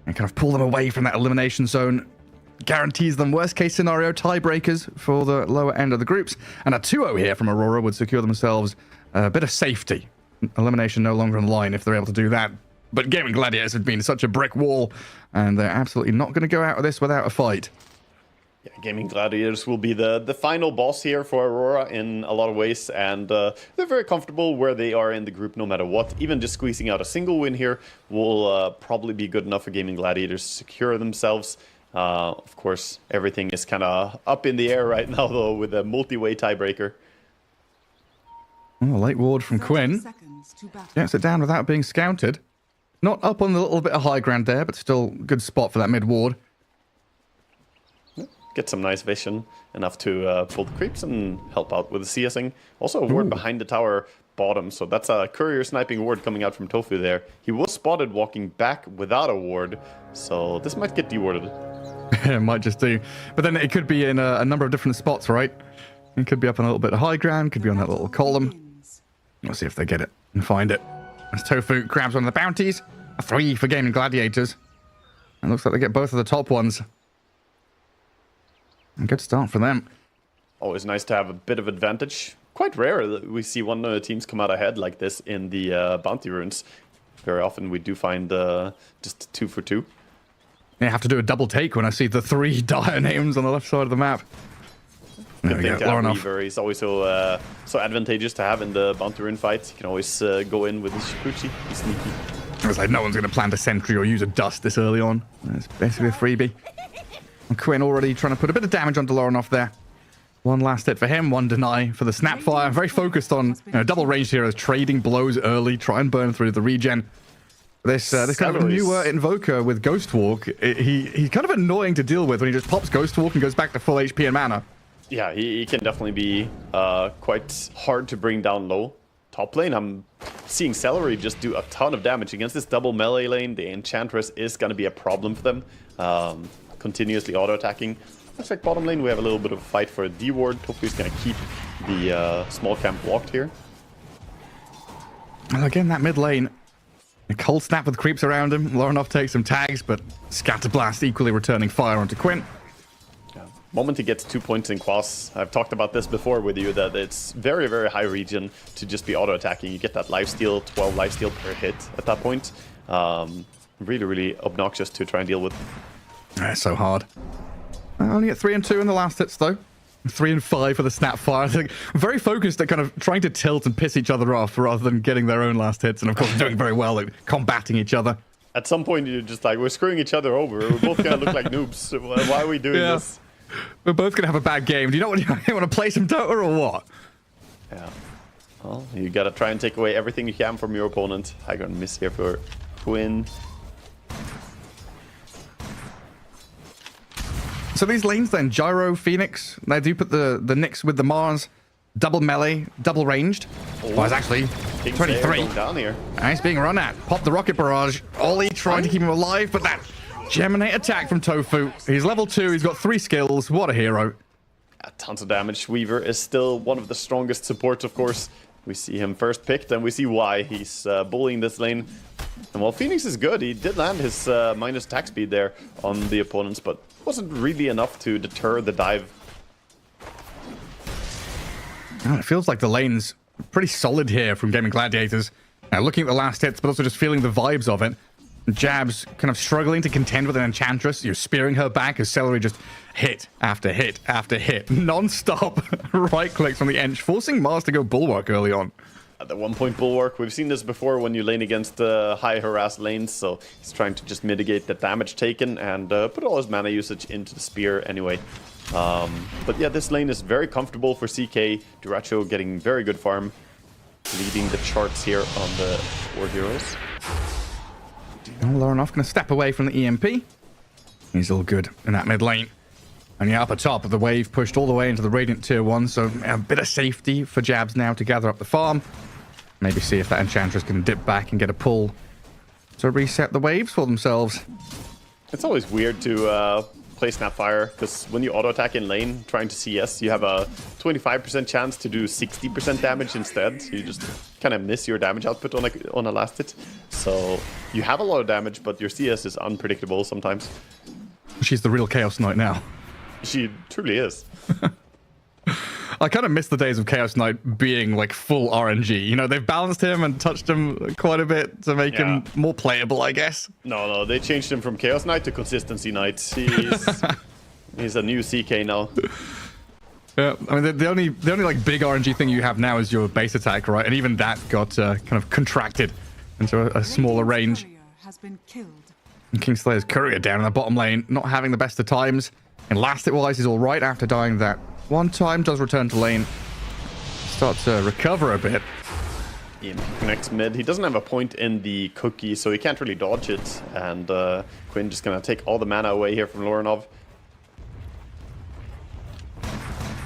and kind of pull them away from that elimination zone. Guarantees them worst case scenario tiebreakers for the lower end of the groups. And a 2-0 here from Aurora would secure themselves a bit of safety. Elimination no longer on the line if they're able to do that. But Gaimin Gladiators have been such a brick wall, and they're absolutely not going to go out of this without a fight. Yeah, Gaimin Gladiators will be the final boss here for Aurora in a lot of ways, and they're very comfortable where they are in the group no matter what. Even just squeezing out a single win here will probably be good enough for Gaimin Gladiators to secure themselves. Of course, everything is kind of up in the air right now, though, with a multi-way tiebreaker. Oh, a late ward from Quinn. Gets it down without being scouted. Not up on the little bit of high ground there, but still good spot for that mid ward. Get some nice vision, enough to pull the creeps and help out with the CSing. Also a ward behind the tower bottom, so that's a courier sniping ward coming out from Tofu there. He was spotted walking back without a ward, so this might get dewarded. It might just do. But then it could be in a number of different spots, right? It could be up on a little bit of high ground, could be on that little column. We'll see if they get it and find it. As Tofu grabs one of the bounties. A 3 for Gaimin Gladiators. And looks like they get both of the top ones. A good start for them. Always nice to have a bit of advantage. Quite rare that we see one of the teams come out ahead like this in the bounty runes. Very often we do find just 2 for 2. I have to do a double take when I see the 3 dire names on the left side of the map. There we go. Weaver is always so advantageous to have in the bounty rune fights. You can always go in with his Shikuchi. He's sneaky. It was like no one's going to plant a sentry or use a dust this early on. It's basically a freebie. And Quinn already trying to put a bit of damage onto Loronoff there. One last hit for him, one deny for the Snapfire. Very focused on double range heroes, trading blows early, try and burn through the regen. This kind of new Invoker with Ghost Walk, he's kind of annoying to deal with when he just pops Ghost Walk and goes back to full HP and mana. Yeah, he can definitely be quite hard to bring down low. Top lane, I'm seeing Celery just do a ton of damage against this double melee lane. The Enchantress is going to be a problem for them. Continuously auto-attacking. Looks like bottom lane we have a little bit of a fight for a D-ward. Tofu's going to keep the small camp locked here. Well, again, that mid lane. A cold snap with creeps around him. Loronoff takes some tags, but Scatter Blast equally returning fire onto Quinn. Yeah. Moment he gets 2 points in Quas. I've talked about this before with you, that it's very, very high regen to just be auto-attacking. You get that lifesteal, 12 lifesteal per hit at that point. Really, really obnoxious to try and deal with. It's so hard. Only at 3 and 2 in the last hits, though. 3 and 5 for the Snapfire. They're very focused at kind of trying to tilt and piss each other off rather than getting their own last hits. And of course, doing very well at combating each other. At some point, you're just like, we're screwing each other over. We're both going to look like noobs. Why are we doing this? We're both going to have a bad game. Do you know what you want to play some Dota or what? Yeah. Well, you got to try and take away everything you can from your opponent. I'm going to miss here for Quinn. So these lanes then, Gyro, Phoenix, they do put the Nyx with the Mars, double melee, double ranged. Oh, it's actually 23. Down here. Nice being run at. Pop the rocket barrage. Ollie trying to keep him alive, but that Geminate attack from Tofu. He's level 2, he's got 3 skills. What a hero. Tons of damage. Weaver is still one of the strongest supports, of course. We see him first picked, and we see why he's bullying this lane. And while Phoenix is good, he did land his minus attack speed there on the opponents, but wasn't really enough to deter the dive. Oh, it feels like the lane's pretty solid here from Gaimin Gladiators. Looking at the last hits, but also just feeling the vibes of it. Jabs kind of struggling to contend with an Enchantress. You're spearing her back as Celery just hit after hit after hit. Non-stop right clicks on the Ench, forcing Mars to go Bulwark early on. At the 1 point Bulwark, we've seen this before when you lane against high harassed lanes, so he's trying to just mitigate the damage taken and put all his mana usage into the spear anyway. But yeah, this lane is very comfortable for CK. Duracho getting very good farm, leading the charts here on the war heroes. Loronoff going to step away from the EMP. He's all good in that mid lane. And yeah, up atop, the wave pushed all the way into the Radiant Tier 1, so a bit of safety for Jabs now to gather up the farm. Maybe see if that Enchantress can dip back and get a pull to reset the waves for themselves. It's always weird to play Snapfire, because when you auto-attack in lane, trying to CS, you have a 25% chance to do 60% damage instead. So you just kind of miss your damage output on a last hit. So you have a lot of damage, but your CS is unpredictable sometimes. She's the real Chaos Knight now. She truly is. I kind of miss the days of Chaos Knight being like full RNG. You know, they've balanced him and touched him quite a bit to make him more playable, I guess. No, they changed him from Chaos Knight to Consistency Knight. He's a new CK now. Yeah, I mean, the only like big RNG thing you have now is your base attack, right? And even that got kind of contracted into a smaller range. Has been killed. And Kingslayer's courier down in the bottom lane, not having the best of times. And last hit wise, he's all right after dying that one time. Does return to lane, starts to recover a bit. Ian connects mid. He doesn't have a point in the cookie, so he can't really dodge it. And Quinn just gonna take all the mana away here from Lorinov.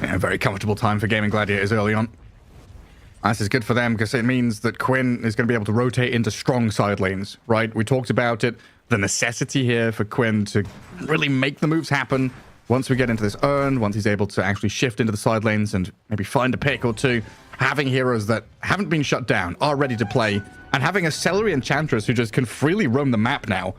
Yeah, very comfortable time for Gaimin Gladiators early on. This is good for them because it means that Quinn is going to be able to rotate into strong side lanes, right? We talked about it, the necessity here for Quinn to really make the moves happen. Once we get into this urn, once he's able to actually shift into the side lanes and maybe find a pick or two, having heroes that haven't been shut down, are ready to play, and having a Celery Enchantress who just can freely roam the map now.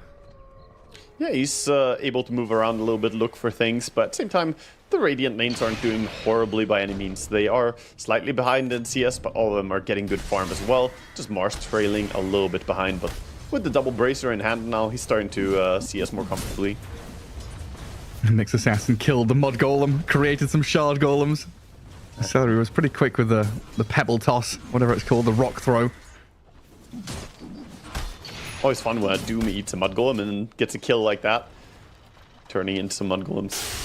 Yeah, he's able to move around a little bit, look for things, but at the same time, the Radiant lanes aren't doing horribly by any means. They are slightly behind in CS, but all of them are getting good farm as well. Just Mars trailing a little bit behind, but with the double bracer in hand now, he's starting to CS more comfortably. Nyx Assassin killed the Mud Golem, created some Shard Golems. Celery was pretty quick with the Pebble Toss, whatever it's called, the Rock Throw. Always fun when a Doom eats a Mud Golem and gets a kill like that. Turning into some Mud Golems.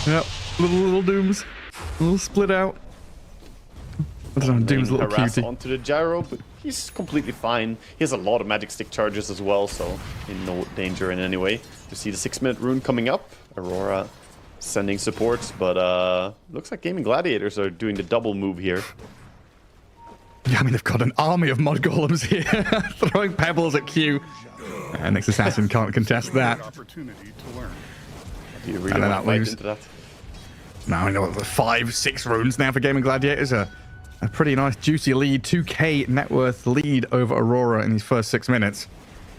Yep, little Dooms. A little split out. I don't know, Doom's a little cutie. Onto the gyro, but he's completely fine. He has a lot of magic stick charges as well, so in no danger in any way. You see the 6-minute rune coming up. Aurora sending supports, but looks like Gaimin Gladiators are doing the double move here. Yeah, I mean, they've got an army of Mud Golems here, throwing pebbles at Q. And Nyx Assassin can't contest that. Do you really want to fight into that? Now I know the 5-6 runes now for Gaimin Gladiators. A pretty nice juicy lead, 2k net worth lead over Aurora in these first 6 minutes.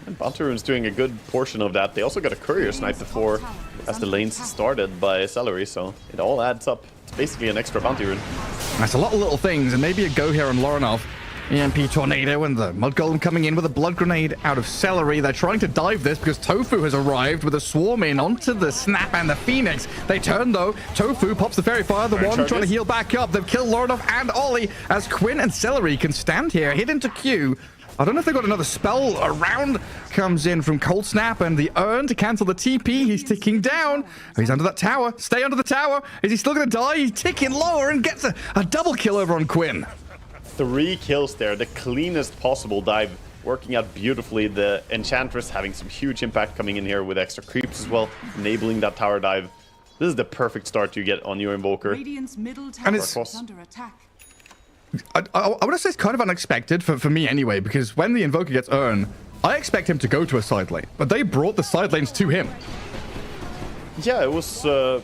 And Bounty Rune's doing a good portion of that. They also got a courier snipe before as the lanes started by Celery, so it all adds up. It's basically an extra Bounty Rune. That's a lot of little things, and maybe a go here on Lorinov. EMP Tornado and the Mud Golem coming in with a Blood Grenade out of Celery. They're trying to dive this because Tofu has arrived with a swarm in onto the Snap and the Phoenix. They turn though. Tofu pops the Fairy Fire, the one trying to heal back up. They've killed Lorinov and Ollie as Quinn and Celery can stand here, hit into Q. I don't know if they've got another spell around. Comes in from Cold Snap and the Urn to cancel the TP. He's ticking down. He's under that tower. Stay under the tower. Is he still going to die? He's ticking lower and gets a double kill over on Quinn. 3 kills there, the cleanest possible dive, working out beautifully. The Enchantress having some huge impact coming in here with extra creeps as well, enabling that tower dive. This is the perfect start you get on your Invoker. And it's under attack. I would say it's kind of unexpected for me anyway, because when the Invoker gets Urn, I expect him to go to a side lane, but they brought the side lanes to him. Yeah, it was a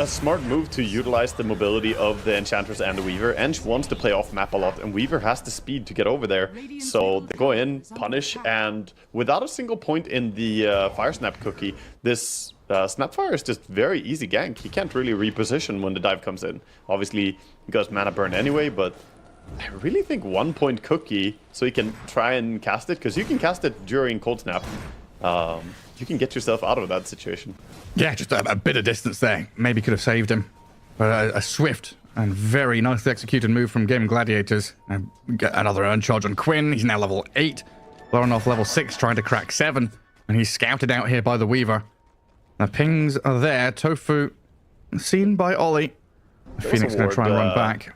smart move to utilize the mobility of the Enchantress and the Weaver. Ench wants to play off map a lot, and Weaver has the speed to get over there. So they go in, punish, and without a single point in the Fire Snap cookie, this Snapfire is just very easy gank. He can't really reposition when the dive comes in. Obviously, he goes mana burn anyway, but I really think 1 point cookie, so he can try and cast it, because you can cast it during Cold Snap. You can get yourself out of that situation. Yeah, just a bit of distance there. Maybe could have saved him. But a swift and very nicely executed move from Gaimin Gladiators. And get another Urn charge on Quinn. He's now level 8. Lorinov level 6, trying to crack 7. And he's scouted out here by the Weaver. The pings are there. Tofu seen by Ollie. Phoenix going to try and run back.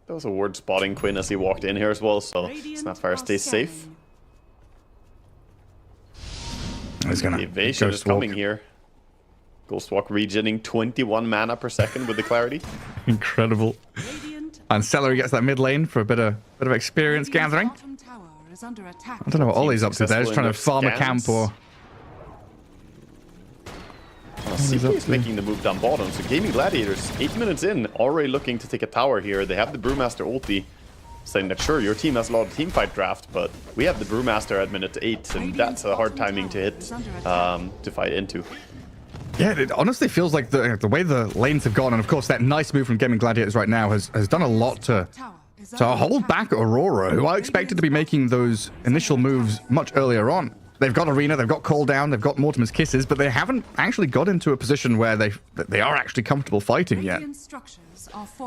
There was a ward spotting Quinn as he walked in here as well, so Snapfire stays safe. He's gonna the evasion is coming here. Ghostwalk regenning 21 mana per second with the clarity. Incredible. And Celery gets that mid lane for a bit of experience gathering. I don't know what Ollie's up to there. He's trying to farm a camp or... CK is making the move down bottom, so Gaming Gladiators, 8 minutes in, already looking to take a tower here. They have the Brewmaster ulti, saying that sure, your team has a lot of teamfight draft, but we have the Brewmaster at minute 8, and that's a hard timing to hit, to fight into. Yeah, it honestly feels like the way the lanes have gone, and of course that nice move from Gaming Gladiators right now has done a lot to hold back Aurora, who I expected to be making those initial moves much earlier on. They've got Arena, they've got Call Down, they've got Mortimer's Kisses, but they haven't actually got into a position where they are actually comfortable fighting yet.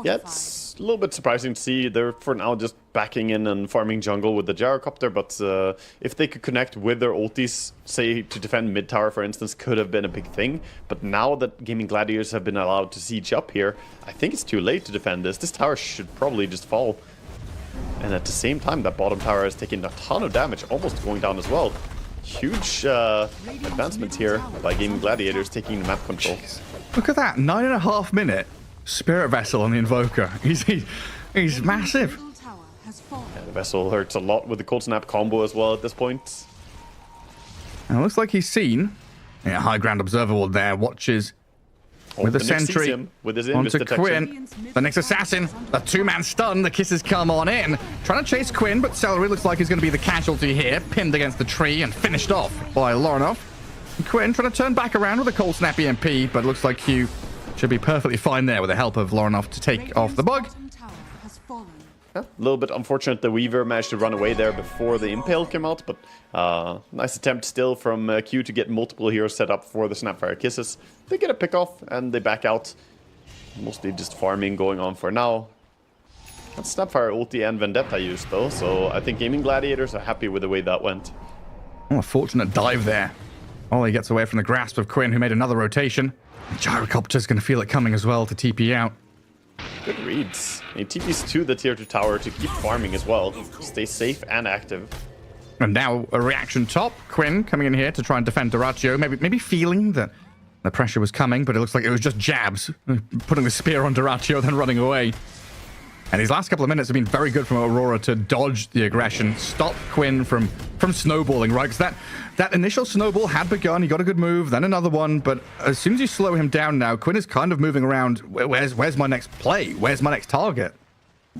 Yeah, it's a little bit surprising to see. They're for now just backing in and farming jungle with the gyrocopter, but if they could connect with their ultis, say to defend mid tower for instance, could have been a big thing. But now that Gaming Gladiators have been allowed to siege up here, I think it's too late to defend this. This tower should probably just fall. And at the same time, that bottom tower has taken a ton of damage, almost going down as well. Huge advancement here by Gaming Gladiators taking the map control. Jeez. Look at that, 9.5 minute Spirit Vessel on the Invoker. He's massive. Yeah, the Vessel hurts a lot with the Cold Snap combo as well at this point. And it looks like he's seen. Yeah, High Ground Observer Ward there, watches with the sentry with his onto Quinn. The next assassin, the two-man stun, the kisses come on in. Trying to chase Quinn, but Celery looks like he's going to be the casualty here. Pinned against the tree and finished off by Lorinoff. Quinn trying to turn back around with a Cold Snap EMP, but looks like Q should be perfectly fine there with the help of Lorinoff to take off the bug. Yeah, a little bit unfortunate the Weaver managed to run away there before the Impale came out, but nice attempt still from Q to get multiple heroes set up for the Snapfire Kisses. They get a pick off and they back out. Mostly just farming going on for now. That's Snapfire ulti and Vendetta used though, so I think Gaming Gladiators are happy with the way that went. Oh, a fortunate dive there. Ollie gets away from the grasp of Quinn, who made another rotation. Gyrocopter's going to feel it coming as well to TP out. Good reads. He TPs to the tier 2 tower to keep farming as well. Stay safe and active. And now a reaction top. Quinn coming in here to try and defend Doratio. Maybe feeling that the pressure was coming, but it looks like it was just jabs. Putting the spear on Doratio, then running away. And these last couple of minutes have been very good from Aurora to dodge the aggression, stop Quinn from snowballing, right? Because that initial snowball had begun. He got a good move, then another one. But as soon as you slow him down now, Quinn is kind of moving around. Where's my next play? Where's my next target?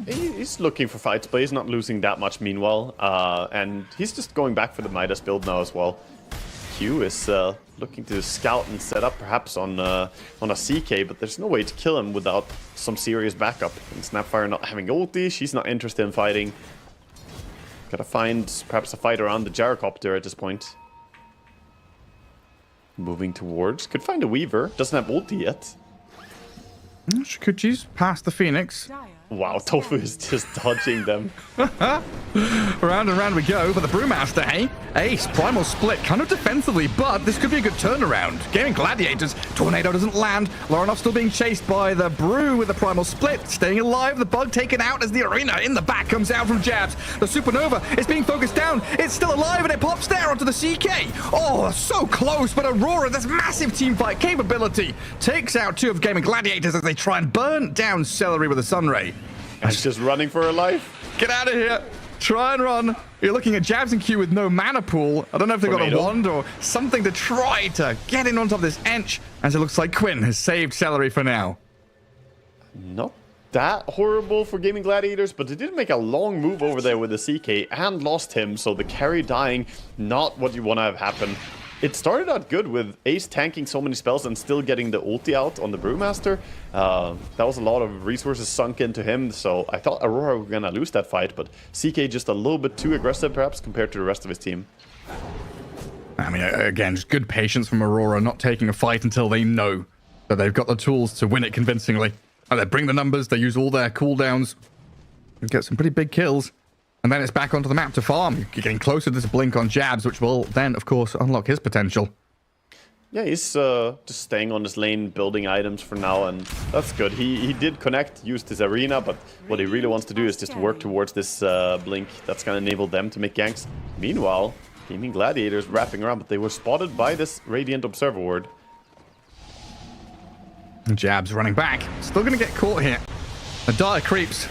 He's looking for fights, but he's not losing that much meanwhile. And he's just going back for the Midas build now as well. Q is looking to scout and set up perhaps on a CK, but there's no way to kill him without some serious backup. And Snapfire not having ulti, she's not interested in fighting. Gotta find perhaps a fight around the Gyrocopter at this point. Moving towards, could find a Weaver, doesn't have ulti yet. She could use past the Phoenix. Wow, Tofu is just dodging them. Round and round we go, but the Brewmaster, hey? Ace, Primal Split, kind of defensively, but this could be a good turnaround. Gaming Gladiators, Tornado doesn't land. Lorinoff still being chased by the Brew with the Primal Split. Staying alive, the bug taken out as the Arena in the back comes out from jabs. The Supernova is being focused down. It's still alive and it pops there onto the CK. Oh, so close, but Aurora, this massive team fight capability, takes out two of Gaming Gladiators as they try and burn down Celery with a Sunray. And she's just running for her life. Get out of here. Try and run. You're looking at Jabs and Q with no mana pool. I don't know if they've got a wand or something to try to get in on top of this Ench. As it looks like Quinn has saved Celery for now. Not that horrible for Gaming Gladiators, but they did make a long move over there with the CK and lost him. So the carry dying, not what you want to have happen. It started out good with Ace tanking so many spells and still getting the ulti out on the Brewmaster. That was a lot of resources sunk into him, so I thought Aurora were gonna lose that fight, but CK just a little bit too aggressive perhaps compared to the rest of his team. I mean, again, just good patience from Aurora, not taking a fight until they know that they've got the tools to win it convincingly. And they bring the numbers, they use all their cooldowns, and get some pretty big kills. And then it's back onto the map to farm. You're getting closer to this blink on Jabs, which will then, of course, unlock his potential. Yeah, he's just staying on this lane, building items for now, and that's good. He did connect, used his Arena, but what he really wants to do is just work towards this blink. That's going to enable them to make ganks. Meanwhile, Gaming Gladiators wrapping around, but they were spotted by this Radiant Observer Ward. Jabs running back. Still going to get caught here. The Dire creeps.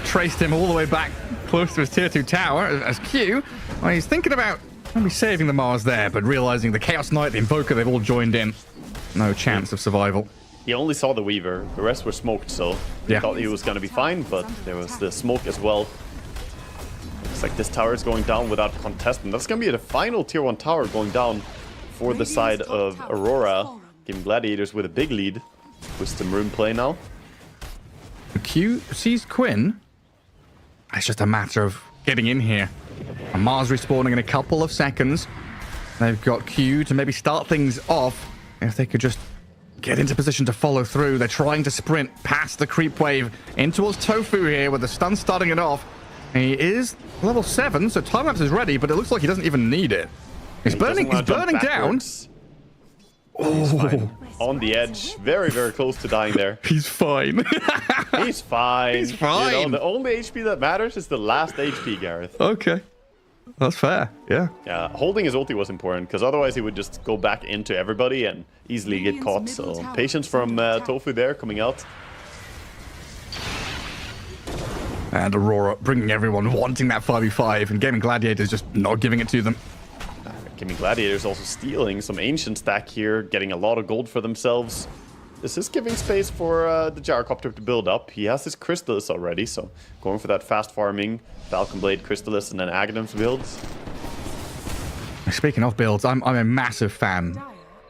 Traced him all the way back close to his tier 2 tower as Q. Well, he's thinking about maybe saving the Mars there, but realizing the Chaos Knight, the Invoker, they've all joined in. No chance of survival. He only saw the Weaver. The rest were smoked, so he Yeah. thought he was going to be fine, but there was the smoke as well. Looks like this tower is going down without contest, and that's going to be the final tier 1 tower going down for the side of Aurora. Giving Gladiators with a big lead. Wisdom Rune play now. Q sees Quinn. It's just a matter of getting in here. And Mars respawning in a couple of seconds. They've got Q to maybe start things off. If they could just get into position to follow through. They're trying to sprint past the creep wave in towards Tofu here with the stun starting it off. He is level 7, so time lapse is ready, but it looks like he doesn't even need it. He's burning down. Oh. On the edge, very, very close to dying there. He's fine. He's fine. He's fine. You know, the only HP that matters is the last HP, Gareth. Okay. That's fair, yeah. Yeah, holding his ulti was important, because otherwise he would just go back into everybody and easily get caught. So patience from Tofu there coming out. And Aurora bringing everyone wanting that 5v5, and Gaimin Gladiators just not giving it to them. Gaimin Gladiators also stealing some ancient stack here, getting a lot of gold for themselves. This is giving space for the Gyrocopter to build up. He has his Crystallis already, so going for that fast farming, Falcon Blade, Crystallis, and then Aghanim's builds. Speaking of builds, I'm a massive fan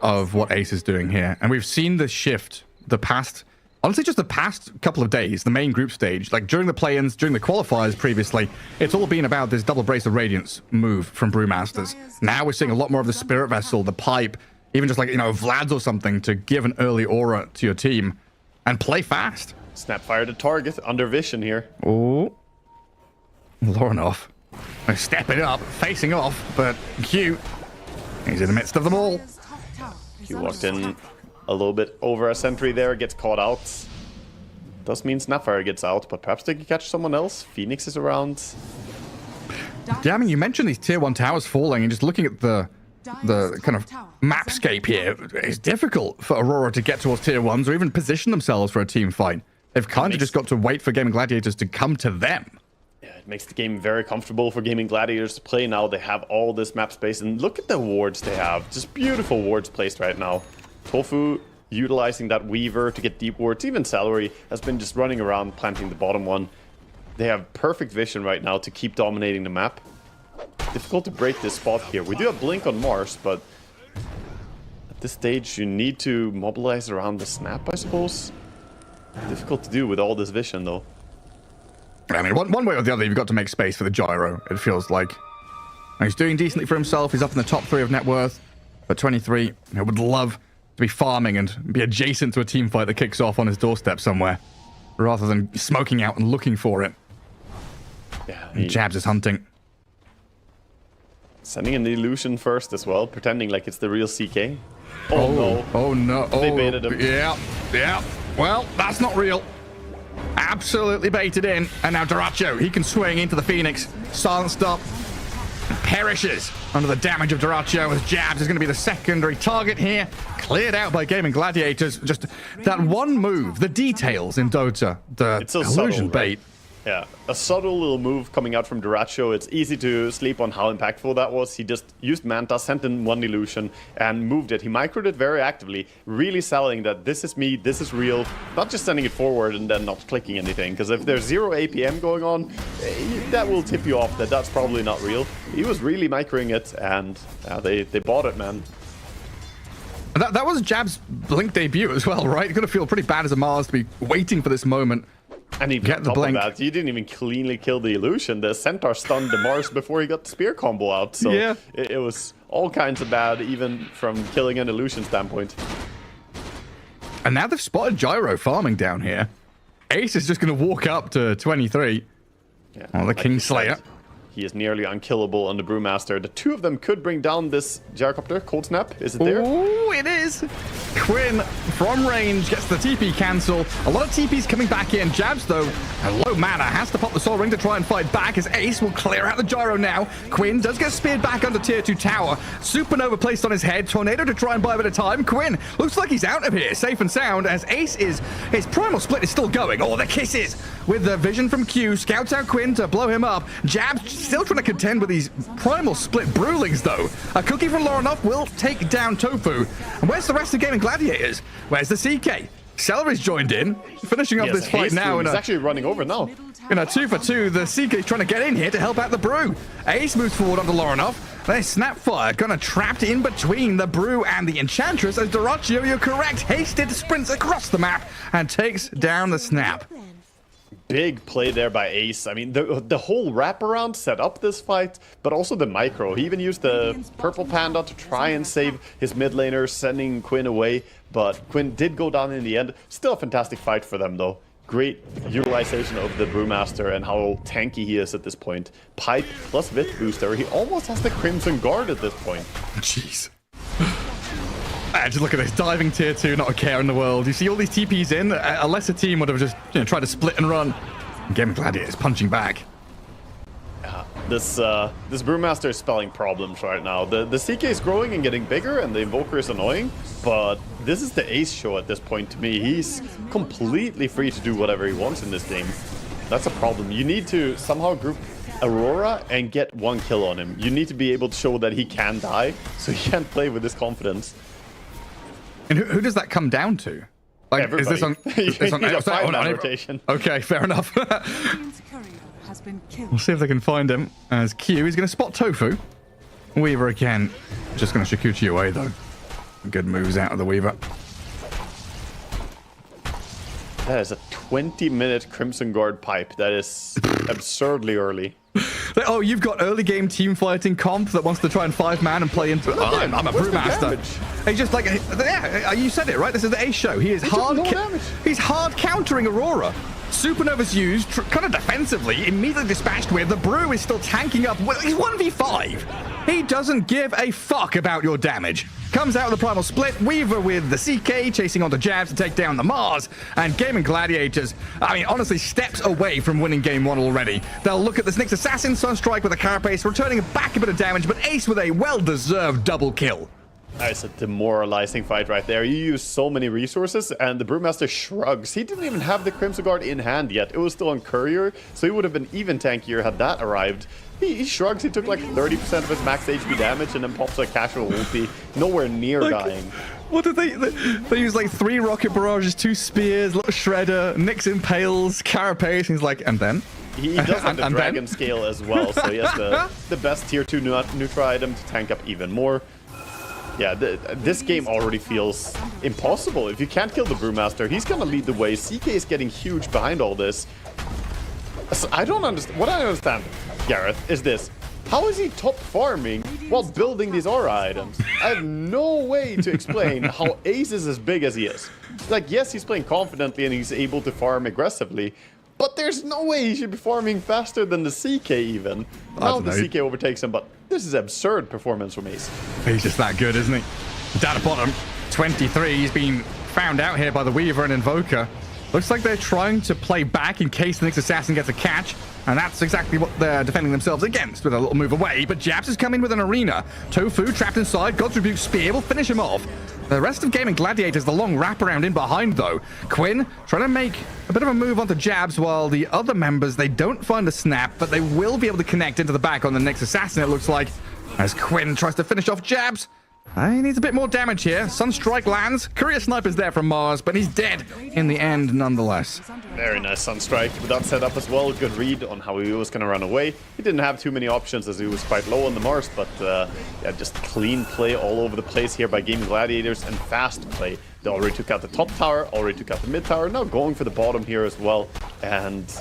of what Ace is doing here. And we've seen the shift honestly, just the past couple of days, the main group stage, like during the play-ins, during the qualifiers previously, it's all been about this double brace of Radiance move from Brewmasters. Now we're seeing a lot more of the Spirit Vessel, the Pipe, even just like, Vlad's or something to give an early aura to your team and play fast. Snapfire to target, under vision here. Oh. Lorinov. Stepping up, facing off, but Q, he's in the midst of them all. Q walked in a little bit over a sentry there, gets caught out. Does mean Snapfire gets out, but perhaps they can catch someone else. Phoenix is around. Yeah, I mean, you mentioned these tier 1 towers falling, and just looking at the kind of mapscape here, it's difficult for Aurora to get towards tier 1s or even position themselves for a team fight. They've kind of just got to wait for Gaimin Gladiators to come to them. Yeah, it makes the game very comfortable for Gaimin Gladiators to play now. They have all this map space, and look at the wards they have. Just beautiful wards placed right now. Tofu utilizing that Weaver to get deep wards. Even Celery has been just running around planting the bottom one. They have perfect vision right now to keep dominating the map. Difficult to break this spot here. We do have Blink on Mars, but at this stage you need to mobilize around the snap, I suppose. Difficult to do with all this vision, though. I mean, one way or the other, you've got to make space for the gyro, it feels like. And he's doing decently for himself. He's up in the top 3 of net worth. But 23, I would love to be farming and be adjacent to a team fight that kicks off on his doorstep somewhere, rather than smoking out and looking for it. Yeah, Jabs is hunting. Sending in the illusion first as well, pretending like it's the real CK. Oh no. Oh no. They baited him. Yeah. Well, that's not real. Absolutely baited in. And now Duracho, he can swing into the Phoenix. Silenced up. Perishes under the damage of Duracho as Jabs is going to be the secondary target here. Cleared out by Gaimin Gladiators. Just that one move, the details in Dota, the It's so illusion subtle, bait. Right? Yeah, a subtle little move coming out from Duracho. It's easy to sleep on how impactful that was. He just used Manta, sent in one illusion, and moved it. He microed it very actively, really selling that this is me, this is real, not just sending it forward and then not clicking anything. Because if there's 0 APM going on, that will tip you off that that's probably not real. He was really microing it, and they bought it, man. That was Jab's Blink debut as well, right? You're going to feel pretty bad as a Mars to be waiting for this moment. And he get the blink. That, you didn't even cleanly kill the illusion. The Centaur stunned the Mars before he got the spear combo out. So yeah. it was all kinds of bad, even from killing an illusion standpoint. And now they've spotted Gyro farming down here. Ace is just going to walk up to 23. Yeah, the like Kingslayer. He is nearly unkillable on the Brewmaster. The two of them could bring down this Gyrocopter. Cold Snap, is it there? Oh, it is. Quinn from range gets the TP cancel. A lot of TPs coming back in. Jabs, though, a low mana, has to pop the Soul Ring to try and fight back as Ace will clear out the Gyro now. Quinn does get speared back under tier 2 tower. Supernova placed on his head. Tornado to try and buy a bit of time. Quinn looks like he's out of here, safe and sound, as Ace is, his Primal Split is still going. Oh, the kisses with the vision from Q. Scouts out Quinn to blow him up. Jabs still trying to contend with these primal split Brewlings, though. A cookie from Laurenov will take down Tofu. And where's the rest of Gaimin Gladiators? Where's the CK? Celery's joined in, finishing off this fight now. He's actually running over now. In a 2-for-2, the CK's trying to get in here to help out the Brew. Ace moves forward onto Laurenov. There's Snapfire, kind of trapped in between the Brew and the Enchantress, as Doraccio, you're correct, hasted sprints across the map and takes down the Snap. Big play there by Ace. I mean, the whole wraparound set up this fight, but also the micro. He even used the Purple Panda to try and save his mid laner, sending Quinn away, but Quinn did go down in the end. Still a fantastic fight for them, though. Great utilization of the Brewmaster and how tanky he is at this point. Pipe plus Vit Booster. He almost has the Crimson Guard at this point. Jeez. Just look at this, diving tier 2, not a care in the world. You see all these TPs in, a lesser team would have just tried to split and run. Gaimin Gladiators punching back. This Brewmaster is spelling problems right now. The CK is growing and getting bigger, and the Invoker is annoying, but this is the Ace show at this point to me. He's completely free to do whatever he wants in this game. That's a problem. You need to somehow group Aurora and get one kill on him. You need to be able to show that he can die, so he can't play with this confidence. And who does that come down to? Like, everybody. Is this on? Is this on a 5-man rotation. Okay, fair enough. Has been killed. We'll see if they can find him. As Q, he's going to spot Tofu. Weaver again. Just going to Shikuchi away, though. Good moves out of the Weaver. That is a 20-minute Crimson Guard pipe. That is absurdly early. Oh, you've got early game team fighting comp that wants to try and 5-man and play into... I'm a Brewmaster. He's just like... Yeah, you said it, right? This is the Ace show. He is hard... He's hard countering Aurora. Supernova's used, kind of defensively, immediately dispatched with. The Brew is still tanking up. Well, he's 1v5. He doesn't give a fuck about your damage. Comes out with the Primal Split. Weaver with the CK, chasing onto Jabs to take down the Mars. And Gaimin Gladiators, I mean, honestly, steps away from winning game 1 already. They'll look at this next Assassin, Sunstrike with a Carapace, returning back a bit of damage, but Ace with a well-deserved double kill. That's a demoralizing fight right there. You use so many resources, and the Brewmaster shrugs. He didn't even have the Crimson Guard in hand yet. It was still on Courier, so he would have been even tankier had that arrived. He shrugs. He took like 30% of his max HP damage, and then pops a casual ulti. Nowhere near dying. What did they use like 3 rocket barrages, 2 spears, little shredder, Nyx impales, Carapace. He's like, and then? He does have the Dragon Scale as well, so he has the best tier 2 neutral item to tank up even more. Yeah, this game already feels impossible. If you can't kill the Brewmaster, he's gonna lead the way. CK is getting huge behind all this. So I don't understand. What I understand, Gareth, is this. How is he top farming while building these aura items? I have no way to explain how Ace is as big as he is. Like, yes, he's playing confidently and he's able to farm aggressively, but there's no way he should be farming faster than the CK even. Now the CK overtakes him, but this is absurd performance from Ace. He's just that good, isn't he? Down at bottom, 23. He's been found out here by the Weaver and Invoker. Looks like they're trying to play back in case the next Assassin gets a catch. And that's exactly what they're defending themselves against with a little move away. But Jabs has come in with an arena. Tofu trapped inside. God's Rebuke Spear will finish him off. The rest of Gaimin Gladiators, the long wraparound in behind, though. Quinn trying to make a bit of a move onto Jabs, while the other members, they don't find a snap, but they will be able to connect into the back on the next Assassin, it looks like, as Quinn tries to finish off Jabs. He needs a bit more damage here. Sunstrike lands. Courier Sniper's there from Mars, but he's dead in the end nonetheless. Very nice Sunstrike with that setup as well. Good read on how he was going to run away. He didn't have too many options as he was quite low on the Mars, but yeah, just clean play all over the place here by Gaimin Gladiators and fast play. They already took out the top tower, already took out the mid tower, now going for the bottom here as well. And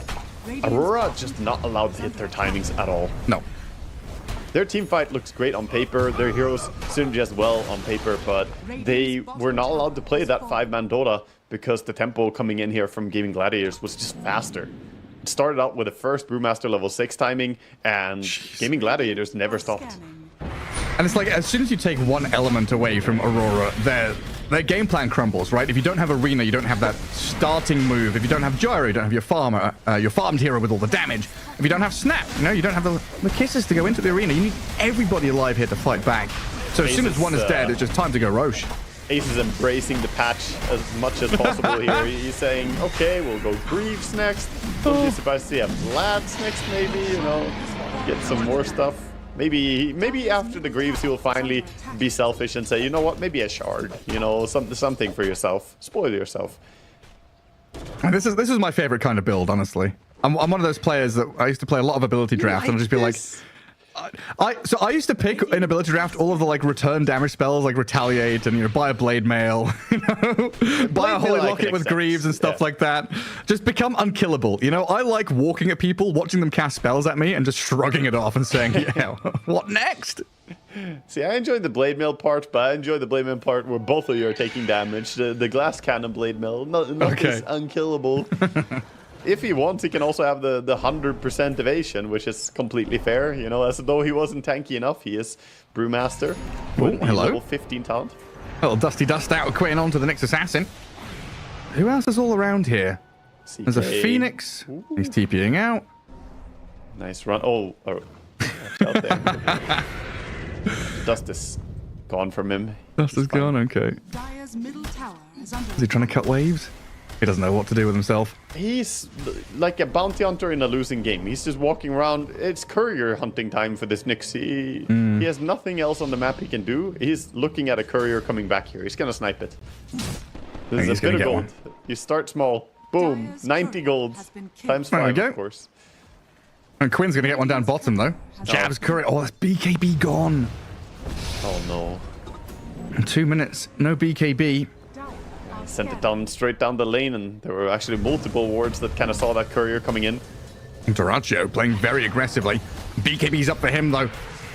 Aurora just not allowed to hit their timings at all. No. Their team fight looks great on paper, their heroes synergy as well on paper, but they were not allowed to play that 5-man Dota because the tempo coming in here from Gaimin Gladiators was just faster. It started out with the first Brewmaster level 6 timing, and Gaimin Gladiators never stopped. And it's like, as soon as you take one element away from Aurora, their game plan crumbles, right? If you don't have Arena, you don't have that starting move. If you don't have Gyro, you don't have your farmer, your farmed hero with all the damage. If you don't have Snap, you don't have the kisses to go into the arena. You need everybody alive here to fight back. So as soon as one is dead, it's just time to go Roche. Ace is embracing the patch as much as possible here. He's saying, okay, we'll go Greaves next. Wouldn't be surprised to see a Vlads next, maybe, get some more stuff. Maybe after the Greaves, he will finally be selfish and say, you know what, maybe a shard. You know, something for yourself. Spoil yourself. And this is my favorite kind of build, honestly. I'm one of those players that I used to play a lot of ability drafts, and I'd just be like, I used to pick in ability draft all of the like return damage spells like retaliate and buy a blade mail, buy a holy locket with Greaves and stuff like that. Just become unkillable. I like walking at people, watching them cast spells at me, and just shrugging it off and saying, yeah, what next? See, I enjoyed the blade mail part, but I enjoy the blade mail part where both of you are taking damage. The glass cannon blade mail, not this unkillable. If he wants, he can also have the 100% evasion, which is completely fair. As though he wasn't tanky enough. He is Brewmaster. Ooh, hello. Level 15 talent. Little dusty dust out, Quinn on to the next assassin. Who else is all around here? CK. There's a Phoenix. Ooh. He's TPing out. Nice run. Oh. Watch out there. Dust is gone from him. Dust is gone, okay. Dire's middle tower is under Is he trying to cut waves? He doesn't know what to do with himself. He's like a bounty hunter in a losing game. He's just walking around. It's courier hunting time for this Nyx. He has nothing else on the map he can do. He's looking at a courier coming back here. He's going to snipe it. This is a bit of gold. You start small. Boom. 90 gold. Times 5, of course. And Quinn's going to get one down bottom, though. Jab's courier. Oh, that's BKB gone. Oh, no. In 2 minutes. No BKB. Sent it down straight down the lane, and there were actually multiple wards that kind of saw that courier coming in. Doracho playing very aggressively. BKB's up for him, though.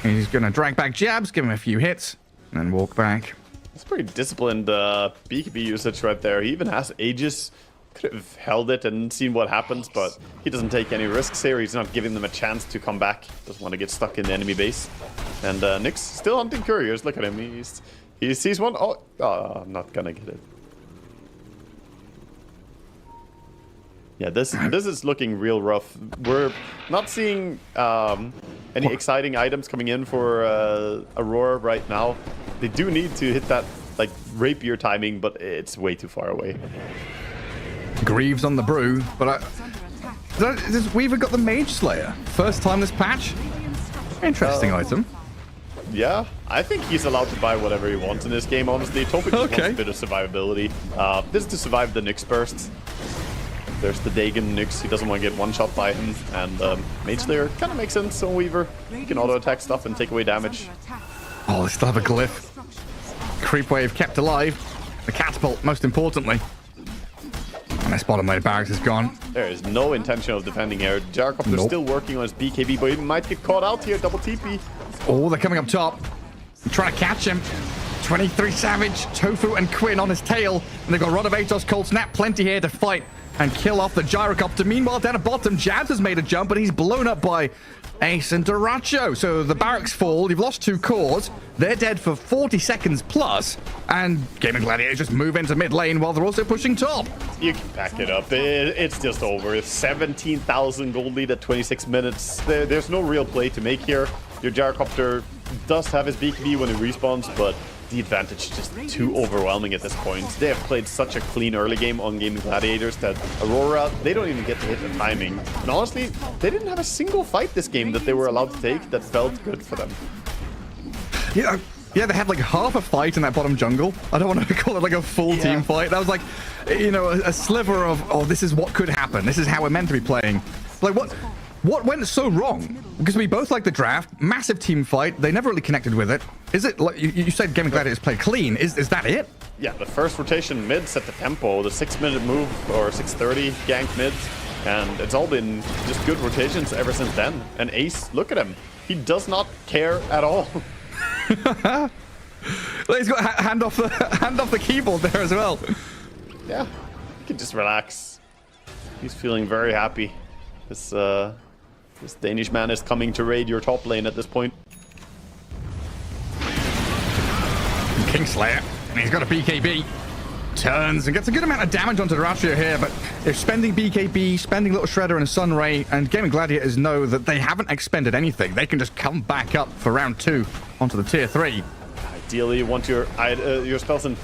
He's going to drag back Jabs, give him a few hits, and then walk back. It's pretty disciplined BKB usage right there. He even has Aegis. Could have held it and seen what happens, but he doesn't take any risks here. He's not giving them a chance to come back. Doesn't want to get stuck in the enemy base. And Nyx still hunting couriers. Look at him. He sees one. Oh, I'm not going to get it. Yeah, this is looking real rough. We're not seeing any exciting items coming in for Aurora right now. They do need to hit that like rapier timing, but it's way too far away. Greaves on the brew, but Weaver got the Mage Slayer. First time this patch. Interesting item. Yeah, I think he's allowed to buy whatever he wants in this game, honestly. Topic just wants a bit of survivability. This is to survive the Nyx burst. There's the Dagon Nyx. He doesn't want to get one shot by him. And Mage Slayer kind of makes sense on Weaver. He can auto-attack stuff and take away damage. Oh, they still have a glyph. Creep wave kept alive. The catapult, most importantly. And this bottom lane barracks is gone. There is no intention of defending here. Gyrocopter's still working on his BKB, but he might get caught out here. Double TP. Oh, they're coming up top. I'm trying to catch him. 23 Savage, Tofu and Quinn on his tail. And they've got Rod of Atos, Cold Snap, plenty here to fight and kill off the Gyrocopter. Meanwhile, down at bottom, Jabs has made a jump, but he's blown up by Ace and Doracho. So the barracks fall. You've lost 2 cores. They're dead for 40 seconds plus. And Gaimin Gladiators just move into mid lane while they're also pushing top. You can back it up. It's just over. 17,000 gold lead at 26 minutes. There's no real play to make here. Your Gyrocopter does have his BKB when he respawns, but the advantage is just too overwhelming at this point. They have played such a clean early game on Gaimin Gladiators that Aurora, they don't even get to hit the timing. And honestly, they didn't have a single fight this game that they were allowed to take that felt good for them. Yeah, they had like half a fight in that bottom jungle. I don't want to call it like a full team fight. That was like, a sliver of, oh, this is what could happen. This is how we're meant to be playing. Like, what went so wrong? Because we both like the draft, massive team fight. They never really connected with it. Is it like you said? Gaimin Gladiators played clean. Is that it? Yeah, the first rotation mid set the tempo. The 6-minute move or 6:30 gank mid, and it's all been just good rotations ever since then. And Ace, look at him. He does not care at all. He's got hand off the keyboard there as well. Yeah, he can just relax. He's feeling very happy. This Danish man is coming to raid your top lane at this point. Kingslayer, and he's got a BKB. Turns and gets a good amount of damage onto Doracho here, but if spending BKB, spending Little Shredder and a Sunray, and Gaimin Gladiators know that they haven't expended anything, they can just come back up for round 2 onto the tier 3. Ideally, you want your spells in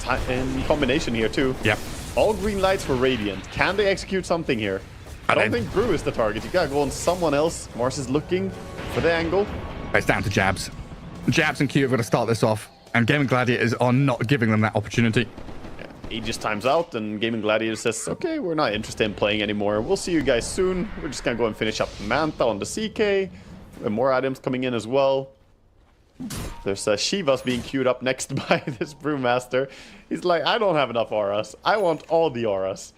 combination here too. Yep. All green lights for Radiant. Can they execute something here? I don't think Brew is the target. You gotta go on someone else. Mars is looking for the angle. It's down to Jabs. Jabs and Q have got to start this off, and Gaimin Gladiators are not giving them that opportunity. Aegis times out, and Gaimin Gladiators says, okay, we're not interested in playing anymore. We'll see you guys soon. We're just gonna go and finish up Mantha on the CK. And more items coming in as well. There's Shivas being queued up next by this Brewmaster. He's like, I don't have enough auras. I want all the auras.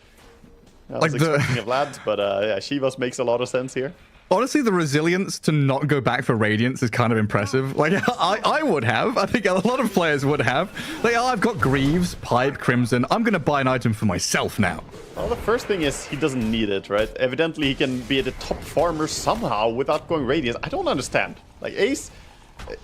I was expecting of lads, but yeah, Shivas makes a lot of sense here. Honestly, the resilience to not go back for Radiance is kind of impressive. Like, I would have. I think a lot of players would have. Like, oh, I've got Greaves, Pipe, Crimson. I'm going to buy an item for myself now. Well, the first thing is he doesn't need it, right? Evidently, he can be the top farmer somehow without going Radiance. I don't understand. Like, Ace...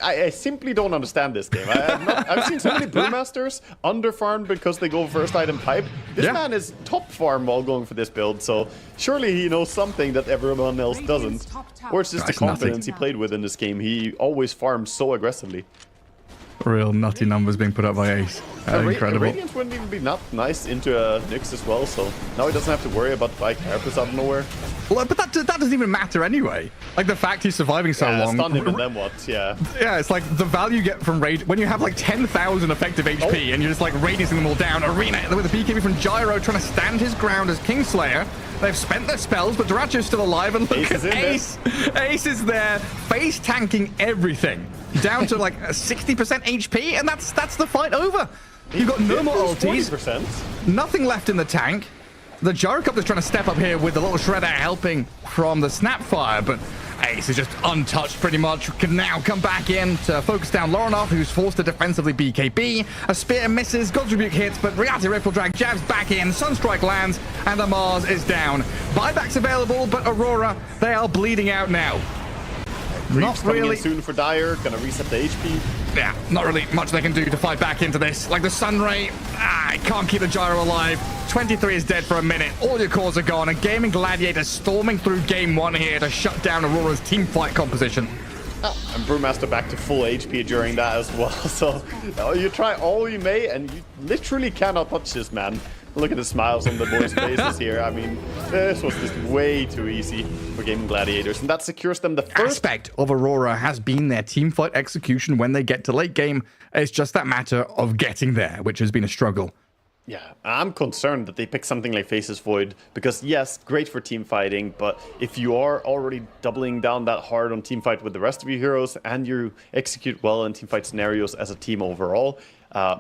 I simply don't understand this game. I've seen so many Brewmasters underfarmed because they go first item Pipe. This man is top farm while going for this build, so surely he knows something that everyone else doesn't. Or it's just the confidence he played with in this game. He always farms so aggressively. Real nutty numbers being put up by Ace. Incredible. Radiance wouldn't even be not nice into a Nyx as well, so now he doesn't have to worry about buying carapace out of nowhere. Well, but that doesn't even matter anyway. Like, the fact he's surviving so long. Stun him and then what? Yeah. Yeah, it's like the value you get from raid when you have like 10,000 effective HP and you're just like radiating them all down. Arena with a BKB from Gyro trying to stand his ground as Kingslayer. They've spent their spells, but Duracho's still alive, and look at Ace. Ace is there, face tanking everything. Down to like 60% HP, and that's the fight over. You've got no more ultis. 40%. Nothing left in the tank. The Gyrocopter's trying to step up here with the little Shredder helping from the Snapfire, but Ace is just untouched pretty much. Can now come back in to focus down Loronoff, who's forced to defensively BKB. A Spear misses, God's Rebuke hits, but Riyadh Ripple Drag jabs back in, Sunstrike lands, and the Mars is down. Buybacks available, but Aurora, they are bleeding out now. Not really. Soon for Dire, gonna reset the HP. Yeah, not really much they can do to fight back into this. Like the Sunray, it can't keep the Gyro alive. 23 is dead for a minute. All your cores are gone, and Gaimin Gladiators storming through game 1 here to shut down Aurora's team fight composition. And Brewmaster back to full HP during that as well. So you try all you may, and you literally cannot touch this man. Look at the smiles on the boys' faces here. I mean, this was just way too easy for Gaimin Gladiators, and that secures them the first aspect of Aurora has been their teamfight execution when they get to late game. It's just that matter of getting there, which has been a struggle. Yeah, I'm concerned that they pick something like Faceless Void, because yes, great for team fighting, but if you are already doubling down that hard on team fight with the rest of your heroes and you execute well in team fight scenarios as a team overall,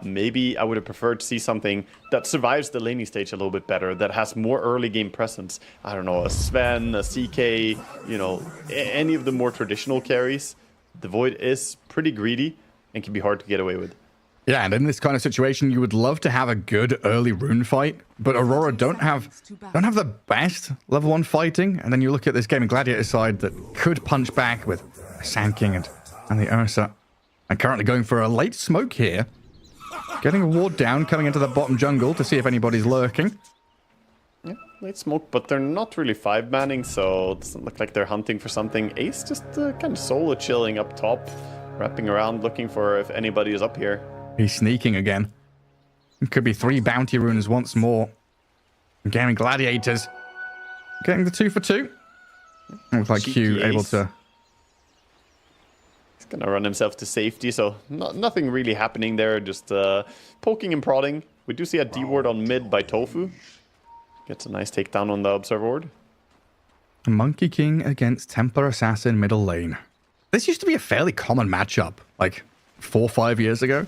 maybe I would have preferred to see something that survives the laning stage a little bit better, that has more early game presence. I don't know, a Sven, a CK, you know, any of the more traditional carries. The Void is pretty greedy and can be hard to get away with. Yeah, and in this kind of situation, you would love to have a good early rune fight, but Aurora don't have the best level 1 fighting. And then you look at this Gaimin Gladiator side that could punch back with Sand King and the Ursa. And currently going for a late smoke here. Getting a ward down, coming into the bottom jungle to see if anybody's lurking. Yeah, late smoke, but they're not really 5-manning, so it doesn't look like they're hunting for something. Ace just kind of solo chilling up top, wrapping around, looking for if anybody is up here. He's sneaking again. It could be 3 bounty runes once more. Gaimin Gladiators getting the 2 for 2. Looks like Q able to... He's gonna run himself to safety, so nothing really happening there, just poking and prodding. We do see a D-ward on mid by Tofu. Gets a nice takedown on the Observer ward. Monkey King against Templar Assassin middle lane. This used to be a fairly common matchup, like 4 or 5 years ago.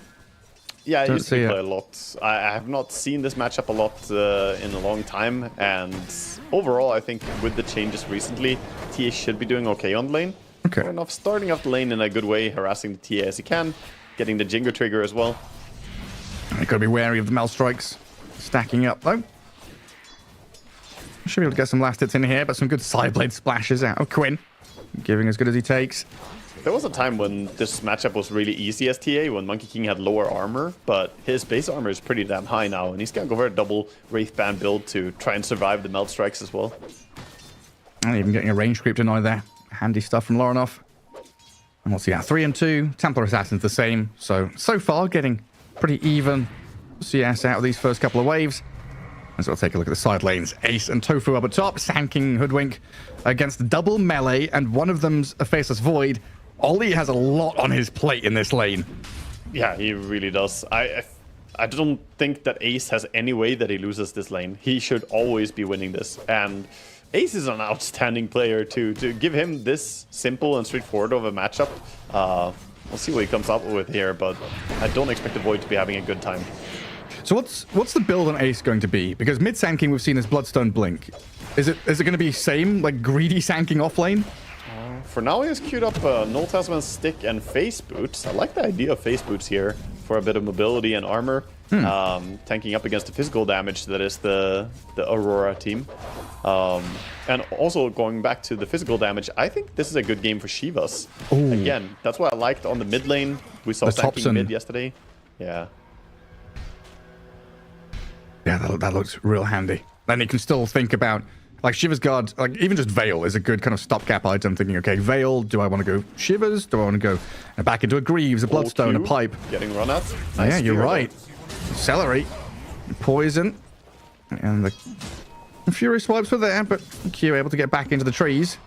Yeah, I used to play a lot. I have not seen this matchup a lot in a long time, and overall, I think with the changes recently, TA should be doing okay on lane. Okay. Fair enough, starting off the lane in a good way, harassing the TA as he can, getting the Jinger trigger as well. You gotta be wary of the Mel Strikes stacking up though. Should be able to get some last hits in here, but some good side blade splashes out of Quinn, giving as good as he takes. There was a time when this matchup was really easy as TA, when Monkey King had lower armor, but his base armor is pretty damn high now, and he's gonna go for a double Wraith Band build to try and survive the Melt Strikes as well. And even getting a range creep denied there. Handy stuff from Loronoff. And we'll see that 3 and 2. Templar Assassin's the same. So far, getting pretty even CS out of these first couple of waves. As well, take a look at the side lanes. Ace and Tofu up at top. Sanking Hoodwink against the double melee, and one of them's a Faceless Void. Ollie has a lot on his plate in this lane. Yeah, he really does. I don't think that Ace has any way that he loses this lane. He should always be winning this. And Ace is an outstanding player too. To give him this simple and straightforward of a matchup, we'll see what he comes up with here, but I don't expect the Void to be having a good time. So what's the build on Ace going to be? Because mid Sanking we've seen as Bloodstone Blink. Is it going to be same, like greedy Sanking off lane? For now, he has queued up Null Tasman Stick and Face Boots. I like the idea of Face Boots here for a bit of mobility and armor. Tanking up against the physical damage that is the Aurora team. And also going back to the physical damage, I think this is a good game for Shivas. Ooh. Again, that's what I liked on the mid lane. We saw Sanking mid yesterday. Yeah. Yeah, that looks real handy. Then you can still think about, like, Shiva's Guard, like, even just Veil is a good kind of stopgap item. Thinking, okay, Veil, do I want to go Shivers? Do I want to go back into a Greaves, a Bloodstone, a Pipe? Getting run at. Nice, yeah, you're right. Celery, Poison, and the Fury swipes were there, but Q able to get back into the trees.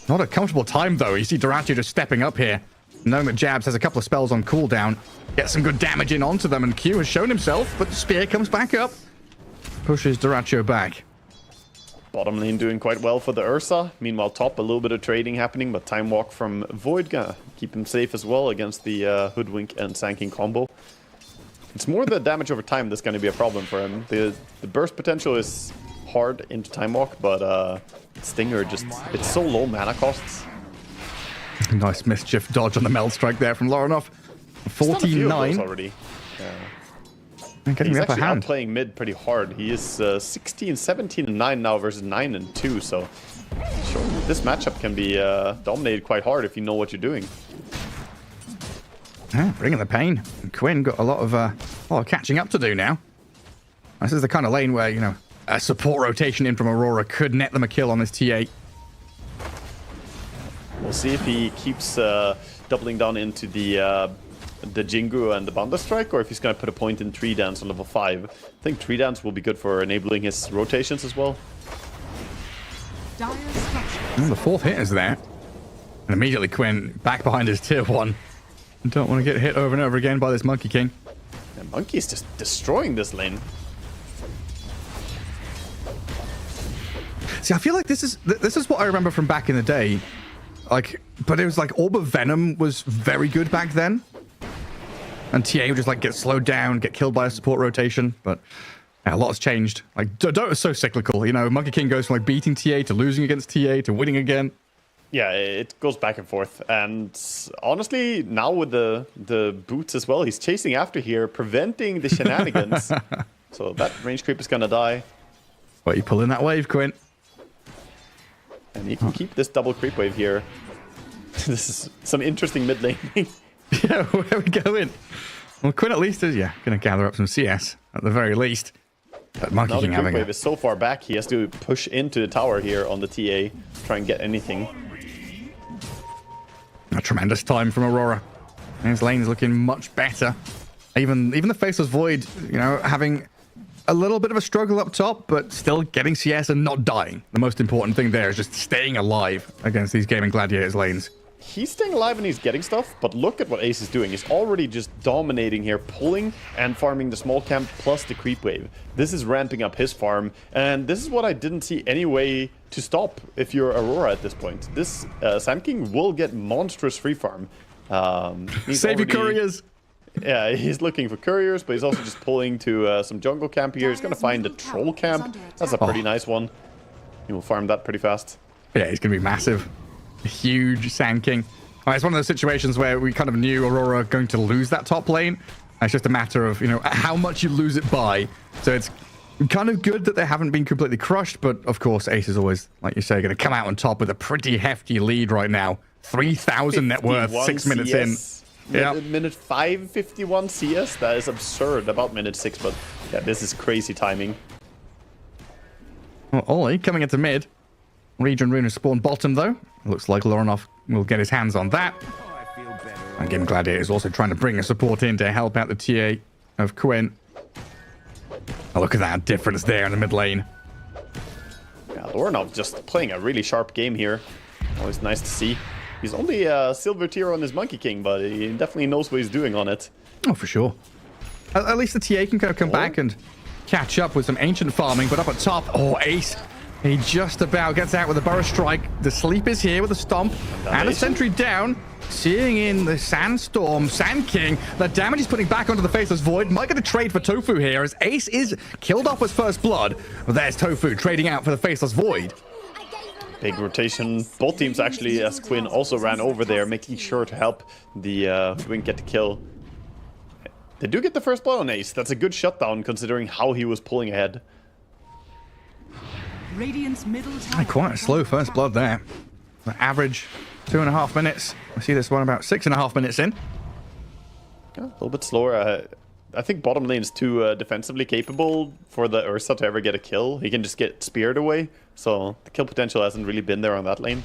Not a comfortable time, though. You see Doratio just stepping up here, knowing that Jabs has a couple of spells on cooldown. Get some good damage in onto them, and Q has shown himself, but Spear comes back up. Pushes Doratio back. Bottom lane doing quite well for the Ursa. Meanwhile, top, a little bit of trading happening, but Time Walk from Void gonna keep him safe as well against the Hoodwink and Sanking combo. It's more the damage over time that's going to be a problem for him. The burst potential is hard into Time Walk, but Stinger just, it's so low mana costs. Nice mischief dodge on the Meld Strike there from Lorinov. 49 already. Yeah. And getting He's the upper actually hand. playing mid pretty hard. He is 16, 17, and 9 now versus 9 and 2. So sure, this matchup can be dominated quite hard if you know what you're doing. Yeah, bringing the pain. And Quinn got a lot of catching up to do now. This is the kind of lane where, you know, a support rotation in from Aurora could net them a kill on this T8. We'll see if he keeps doubling down into the Jingu and the Banda Strike, or if he's going to put a point in Tree Dance on level 5. I think Tree Dance will be good for enabling his rotations as well. The fourth hit is there. And immediately Quinn back behind his tier 1. Don't want to get hit over and over again by this Monkey King. And Monkey's just destroying this lane. See, I feel like this is what I remember from back in the day. Like, but it was like Orb of Venom was very good back then. And TA would just like get slowed down, get killed by a support rotation. But yeah, a lot has changed. Like, Dota is so cyclical. You know, Monkey King goes from like beating TA to losing against TA to winning again. Yeah, it goes back and forth. And honestly, now with the boots as well, he's chasing after here, preventing the shenanigans. So that range creep is going to die. But you pull in that wave, Quinn. And you can keep this double creep wave here. This is some interesting mid laning. Yeah, where are we going? Well, Quinn at least is, yeah, going to gather up some CS at the very least. But Monkey Now the King creep having wave is so far back, he has to push into the tower here on the TA, try and get anything. a tremendous time from Aurora. His lane is looking much better. Even the Faceless Void, you know, having a little bit of a struggle up top, but still getting CS and not dying. The most important thing there is just staying alive against these Gaimin Gladiators lanes. He's staying alive and he's getting stuff, but look at what Ace is doing. He's already just dominating here, pulling and farming the small camp plus the creep wave. This is ramping up his farm, and this is what I didn't see any way to stop if you're Aurora at this point. This Sand King will get monstrous free farm. Save your couriers! Yeah, he's looking for couriers, but he's also just pulling to some jungle camp here. He's going to find a troll camp. That's a pretty nice one. He will farm that pretty fast. Yeah, he's going to be massive. A huge Sand King. It's one of those situations where we kind of knew Aurora going to lose that top lane. It's just a matter of, you know, how much you lose it by. So it's kind of good that they haven't been completely crushed, but of course Ace is always, like you say, going to come out on top with a pretty hefty lead right now. 3,000 net worth, 6 minutes CS. in. Yeah. Minute 5, 51 CS. That is absurd. About minute 6, but yeah, this is crazy timing. Well, Ollie coming into mid. Region Rune has spawned bottom though. Looks like Lorinov will get his hands on that. And Gaimin Gladiator is also trying to bring a support in to help out the TA of Quinn. Oh, look at that difference there in the mid lane. Yeah, Lorinov just playing a really sharp game here. Always nice to see. He's only a silver tier on his Monkey King, but he definitely knows what he's doing on it. Oh, for sure. At least the TA can kind of come back and catch up with some ancient farming, but up at top, oh, Ace. He just about gets out with a Burrow Strike. The sleep is here with a Stomp and a Sentry down. Seeing in the Sandstorm, Sand King, the damage he's putting back onto the Faceless Void. Might get a trade for Tofu here as Ace is killed off with First Blood. But there's Tofu trading out for the Faceless Void. Big rotation. Both teams actually, as Quinn also ran over there, making sure to help the Wing get the kill. They do get the First Blood on Ace. That's a good shutdown considering how he was pulling ahead. Radiant's middle tower. Quite a slow First Blood there. The average 2.5 minutes. I see this one about 6.5 minutes in. Yeah, a little bit slower. I think bottom lane is too defensively capable for the Ursa to ever get a kill. He can just get speared away. So the kill potential hasn't really been there on that lane.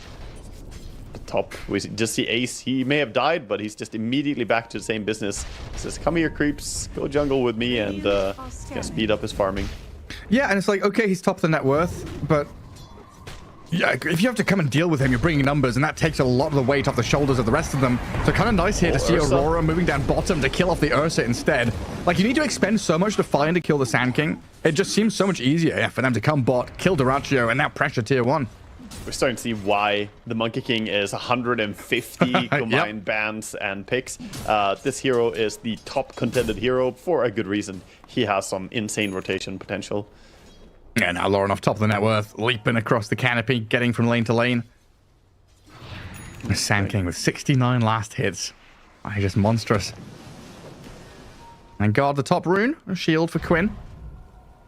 The top, we just see Ace. He may have died, but he's just immediately back to the same business. He says, come here, creeps. Go jungle with me and speed up his farming. Yeah, and it's like, okay, he's top of the net worth, but yeah, if you have to come and deal with him, you're bringing numbers, and that takes a lot of the weight off the shoulders of the rest of them. So kind of nice here to see Ursa. Aurora moving down bottom to kill off the Ursa instead. Like, you need to expend so much to find to kill the Sand King. It just seems so much easier for them to come bot, kill Dyrachyo, and now pressure tier 1. We're starting to see why the Monkey King is 150 combined bans and picks. This hero is the top contended hero for a good reason. He has some insane rotation potential. Yeah, now Lauren off top of the net worth, leaping across the canopy, getting from lane to lane. The Sand King with 69 last hits. Oh, he's just monstrous. And guard the top rune, a shield for Quinn.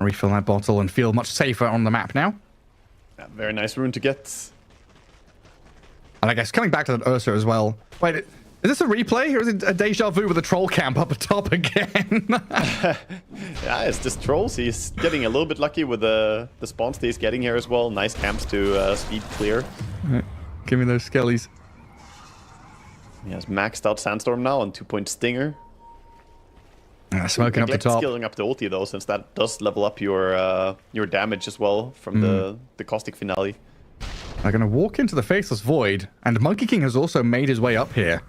Refill that bottle and feel much safer on the map now. Yeah, very nice rune to get. And I guess coming back to that Ursa as well. Wait, is this a replay or is it a deja vu with a troll camp up atop again? Yeah, it's just trolls. He's getting a little bit lucky with the spawns that he's getting here as well. Nice camps to speed clear. Right, give me those skellies. He has maxed out Sandstorm now on 2-point Stinger. Smoking up the top. Skilling up the ulti though, since that does level up your damage as well from the Caustic Finale. They're going to walk into the Faceless Void, and Monkey King has also made his way up here.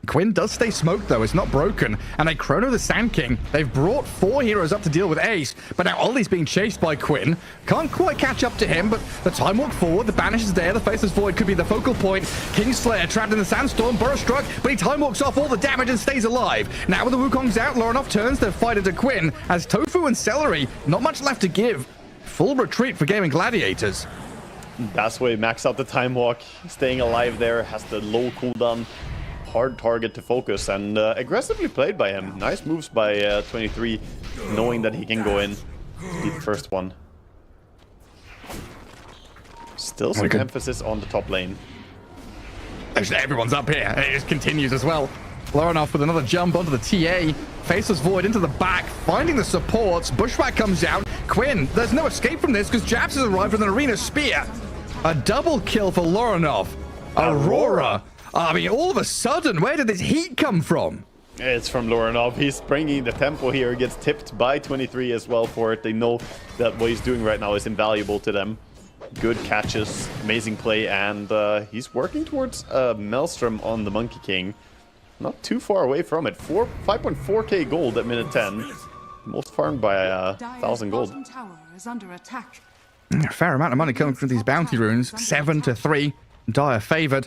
Quinn does stay smoked, though. It's not broken. And they chrono the Sand King. They've brought 4 heroes up to deal with Ace, but now Ollie's being chased by Quinn. Can't quite catch up to him, but the time walk forward, the banish is there. The Faceless Void could be the focal point. King's Flare trapped in the Sandstorm. Burrow struck, but he time walks off all the damage and stays alive. Now with the Wukong's out, Lorinov turns to fight into Quinn. As Tofu and Celery, not much left to give. Full retreat for Gaimin Gladiators. That's why he maxed out the time walk. Staying alive there, has the low cooldown. Hard target to focus and aggressively played by him. Nice moves by 23, knowing that he can go in to be the first one. Still some emphasis on the top lane. Actually, everyone's up here. It just continues as well. Lorinov with another jump onto the TA. Faceless Void into the back, finding the supports. Bushwhack comes out. Quinn, there's no escape from this because Japs has arrived with an Arena Spear. A double kill for Lorinov. Aurora. I mean, all of a sudden, where did this heat come from? It's from Lorinov. He's bringing the tempo here. Gets tipped by 23 as well for it. They know that what he's doing right now is invaluable to them. Good catches, amazing play, and he's working towards Maelstrom on the Monkey King. Not too far away from it. 5.4k gold at minute 10. Most farmed by 1,000 gold. Tower is under attack. A fair amount of money coming from these bounty runes. 7-3. Dire favored.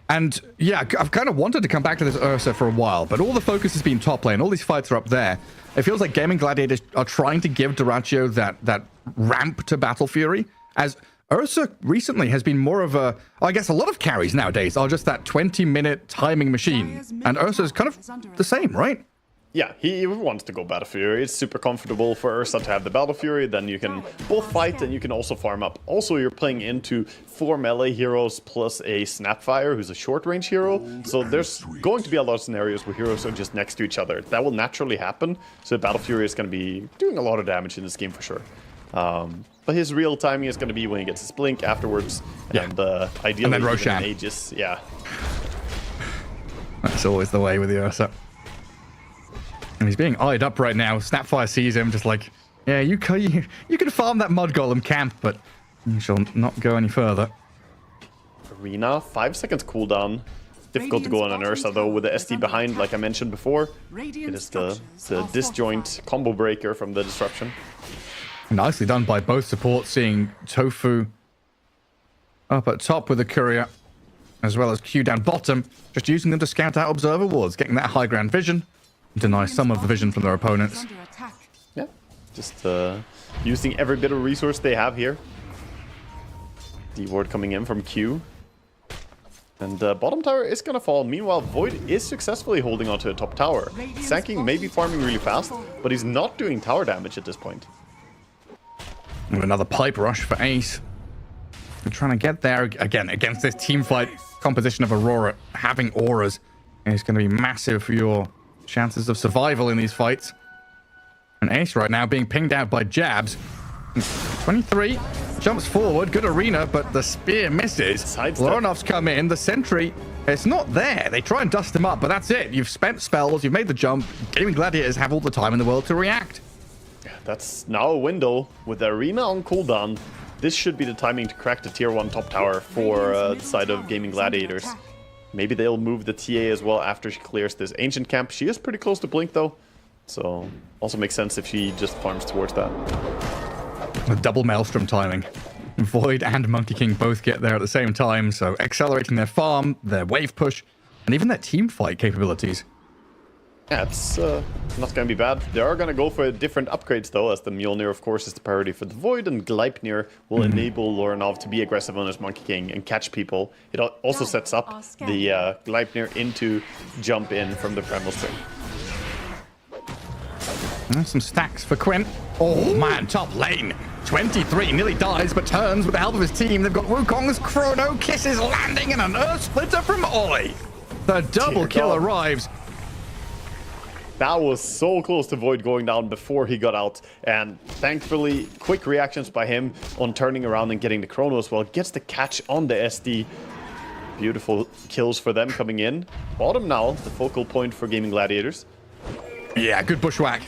And yeah, I've kind of wanted to come back to this Ursa for a while, but all the focus has been top lane. All these fights are up there. It feels like Gaimin Gladiators are trying to give Dyrachyo that ramp to Battle Fury, as Ursa recently has been more of a, I guess a lot of carries nowadays are just that 20-minute timing machine. And Ursa's kind of the same, right? Yeah, he wants to go Battle Fury. It's super comfortable for Ursa to have the Battle Fury. Then you can both fight and you can also farm up. Also, you're playing into 4 melee heroes plus a Snapfire, who's a short-range hero. So there's going to be a lot of scenarios where heroes are just next to each other. That will naturally happen. So Battle Fury is going to be doing a lot of damage in this game for sure. But his real timing is going to be when he gets his blink afterwards. Yeah. And ideally, and then Roshan. Aegis. Yeah. That's always the way with the Ursa. And he's being eyed up right now. Snapfire sees him, just like Yeah, you can farm that mud golem camp, but you shall not go any further. Arena, 5 seconds cooldown. Difficult to go on an Ursa though with the SD behind, like I mentioned before. It is the disjoint combo breaker from the disruption. Nicely done by both supports, seeing Tofu up at top with the courier, as well as Q down bottom, just using them to scout out observer wards, getting that high ground vision, deny some of the vision from their opponents. Yeah, just using every bit of resource they have here. D ward coming in from Q. And bottom tower is gonna fall. Meanwhile, Void is successfully holding onto the top tower. Sand King may be farming really fast, but he's not doing tower damage at this point. And another pipe rush for Ace. We're trying to get there again against this team fight composition of Aurora. Having auras is going to be massive for your chances of survival in these fights. And Ace right now being pinged out by jabs. 23 jumps forward, good arena, but the spear misses. Loronov's come in, the sentry, it's not there. They try and dust him up, but that's it. You've spent spells, you've made the jump. Gaming Gladiators have all the time in the world to react. That's now a window with the arena on cooldown. This should be the timing to crack the tier 1 top tower for the side of Gaming Gladiators. Maybe they'll move the TA as well after she clears this ancient camp. She is pretty close to Blink though, so also makes sense if she just farms towards that. A double Maelstrom timing. Void and Monkey King both get there at the same time, so accelerating their farm, their wave push, and even their team fight capabilities. Yeah, it's not going to be bad. They are going to go for different upgrades, though, as the Mjolnir, of course, is the priority for the Void, and Gleipnir will enable Loranov to be aggressive on his Monkey King and catch people. It also sets up the Gleipnir into jump in from the Primal Spring. And some stacks for Quinn. Oh, man, top lane. 23 nearly dies, but turns with the help of his team. They've got Wukong's Chrono Kisses landing and an Earth Splitter from Ollie. The double kill arrives. That was so close to Void going down before he got out, and thankfully, quick reactions by him on turning around and getting the Chrono as well. Gets the catch on the SD. Beautiful kills for them coming in. Bottom now, the focal point for Gaming Gladiators. Yeah, good bushwhack.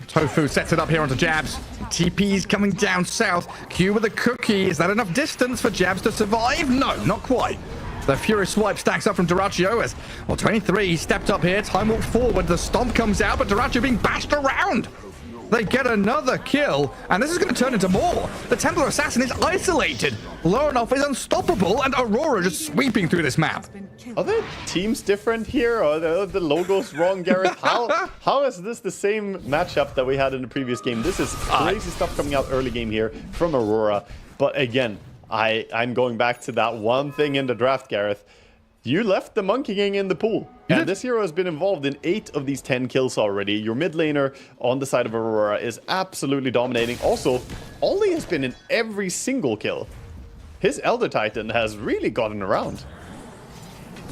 Tofu sets it up here onto Jabs. TP's coming down south. Q with a cookie. Is that enough distance for Jabs to survive? No, not quite. The Fury Swipe stacks up from Dyrachyo as, well, 23 stepped up here. Time walk forward. The stomp comes out, but Dyrachyo being bashed around. They get another kill, and this is going to turn into more. The Templar Assassin is isolated. Loranov is unstoppable, and Aurora just sweeping through this map. Are the teams different here? Or are the logos wrong, Gareth? How is this the same matchup that we had in the previous game? This is crazy stuff coming out early game here from Aurora. But again, I'm going back to that one thing in the draft, Gareth. You left the Monkey King in the pool. And this hero has been involved in 8 of these 10 kills already. Your mid laner on the side of Aurora is absolutely dominating. Also, Ollie has been in every single kill. His Elder Titan has really gotten around.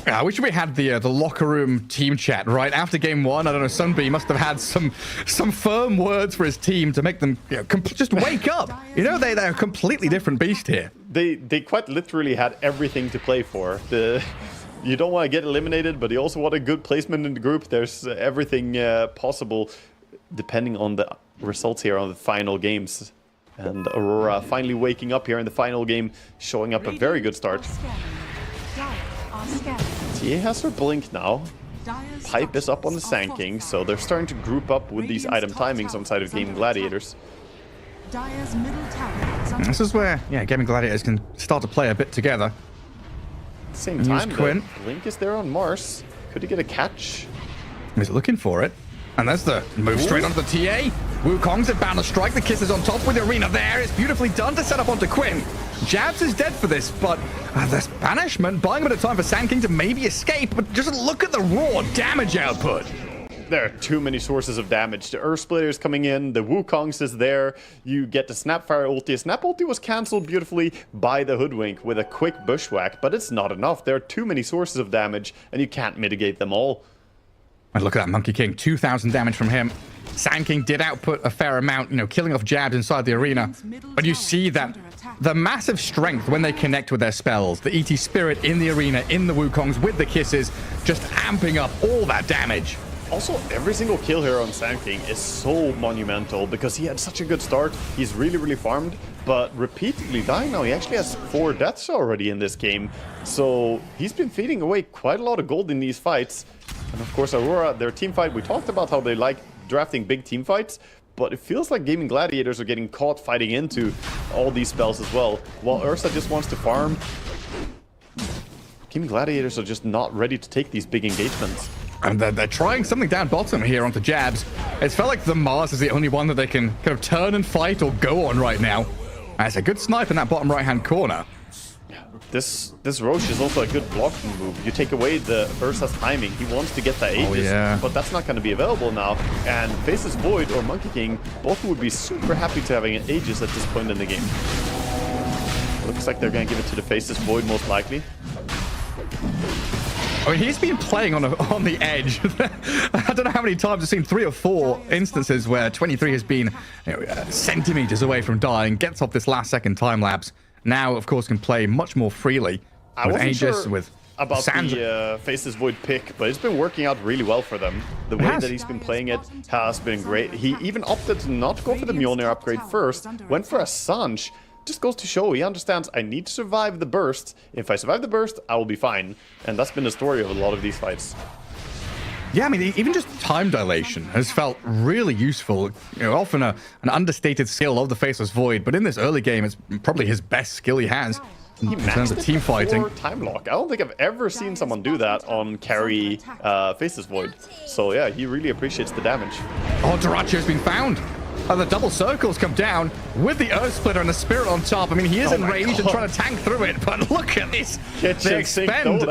I wish we had the locker room team chat right after game 1. I don't know, Sunby must have had some firm words for his team to make them just wake up. You know, they're a completely different beast here. They quite literally had everything to play for. You don't want to get eliminated, but you also want a good placement in the group. There's everything possible depending on the results here on the final games. And Aurora finally waking up here in the final game, showing up a very good start. TA has her blink now. Pipe is up on the Sand King, so they're starting to group up with these item timings on side of Gaming Gladiators. This is where, Gaming Gladiators can start to play a bit together. At the same time, the blink is there on Mars. Could he get a catch? He's looking for it. And there's the move straight onto the TA. Wukong's bound to strike. The kisses on top with the arena there. It's beautifully done to set up onto Quinn. Jabs is dead for this, but there's banishment buying a bit of time for Sand King to maybe escape. But just look at the raw damage output. There are too many sources of damage. The Earth Splitter is coming in. The Wukong's is there. You get the Snapfire ulti. Snap ulti was cancelled beautifully by the Hoodwink with a quick bushwhack, but it's not enough. There are too many sources of damage, and you can't mitigate them all. And look at that Monkey King, 2,000 damage from him. Sand King did output a fair amount, killing off jabs inside the arena. But you see that the massive strength when they connect with their spells, the ET Spirit in the arena, in the Wukongs with the kisses, just amping up all that damage. Also, every single kill here on Sand King is so monumental because he had such a good start. He's really, really farmed, but repeatedly dying now. He actually has 4 deaths already in this game. So he's been feeding away quite a lot of gold in these fights. And of course, Aurora, their team fight, we talked about how they like drafting big team fights, but it feels like Gaimin Gladiators are getting caught fighting into all these spells as well. While Ursa just wants to farm, Gaimin Gladiators are just not ready to take these big engagements. And they're trying something down bottom here onto jabs. It's felt like the Mars is the only one that they can kind of turn and fight or go on right now. That's a good snipe in that bottom right-hand corner. This Roche is also a good blocking move. You take away the Ursa's timing. He wants to get the Aegis, but that's not going to be available now. And Faceless Void or Monkey King, both would be super happy to having an Aegis at this point in the game. Looks like they're going to give it to the Faceless Void most likely. I mean, he's been playing on the edge. I don't know how many times I've seen 3 or 4 instances where 23 has been centimeters away from dying, gets off this last second time lapse. Now, of course, can play much more freely with Aegis, with about Sandra. the Faceless Void pick, but it's been working out really well for them. The way that he's been playing it has been great. He even opted to not go for the Mjolnir upgrade first, went for a Sanj. Just goes to show he understands I need to survive the burst. If I survive the burst, I will be fine. And that's been the story of a lot of these fights. Yeah, I mean, even just time dilation has felt really useful. You know, often an understated skill of the Faceless Void, but in this early game, it's probably his best skill he has in terms of team fighting. Time lock. I don't think I've ever seen someone do that on carry Faceless Void. So yeah, he really appreciates the damage. Oh, Doracio's been found. The double circles come down with the Earth Splitter and the Spirit on top. I mean, he is enraged and trying to tank through it, but look at this. They expend.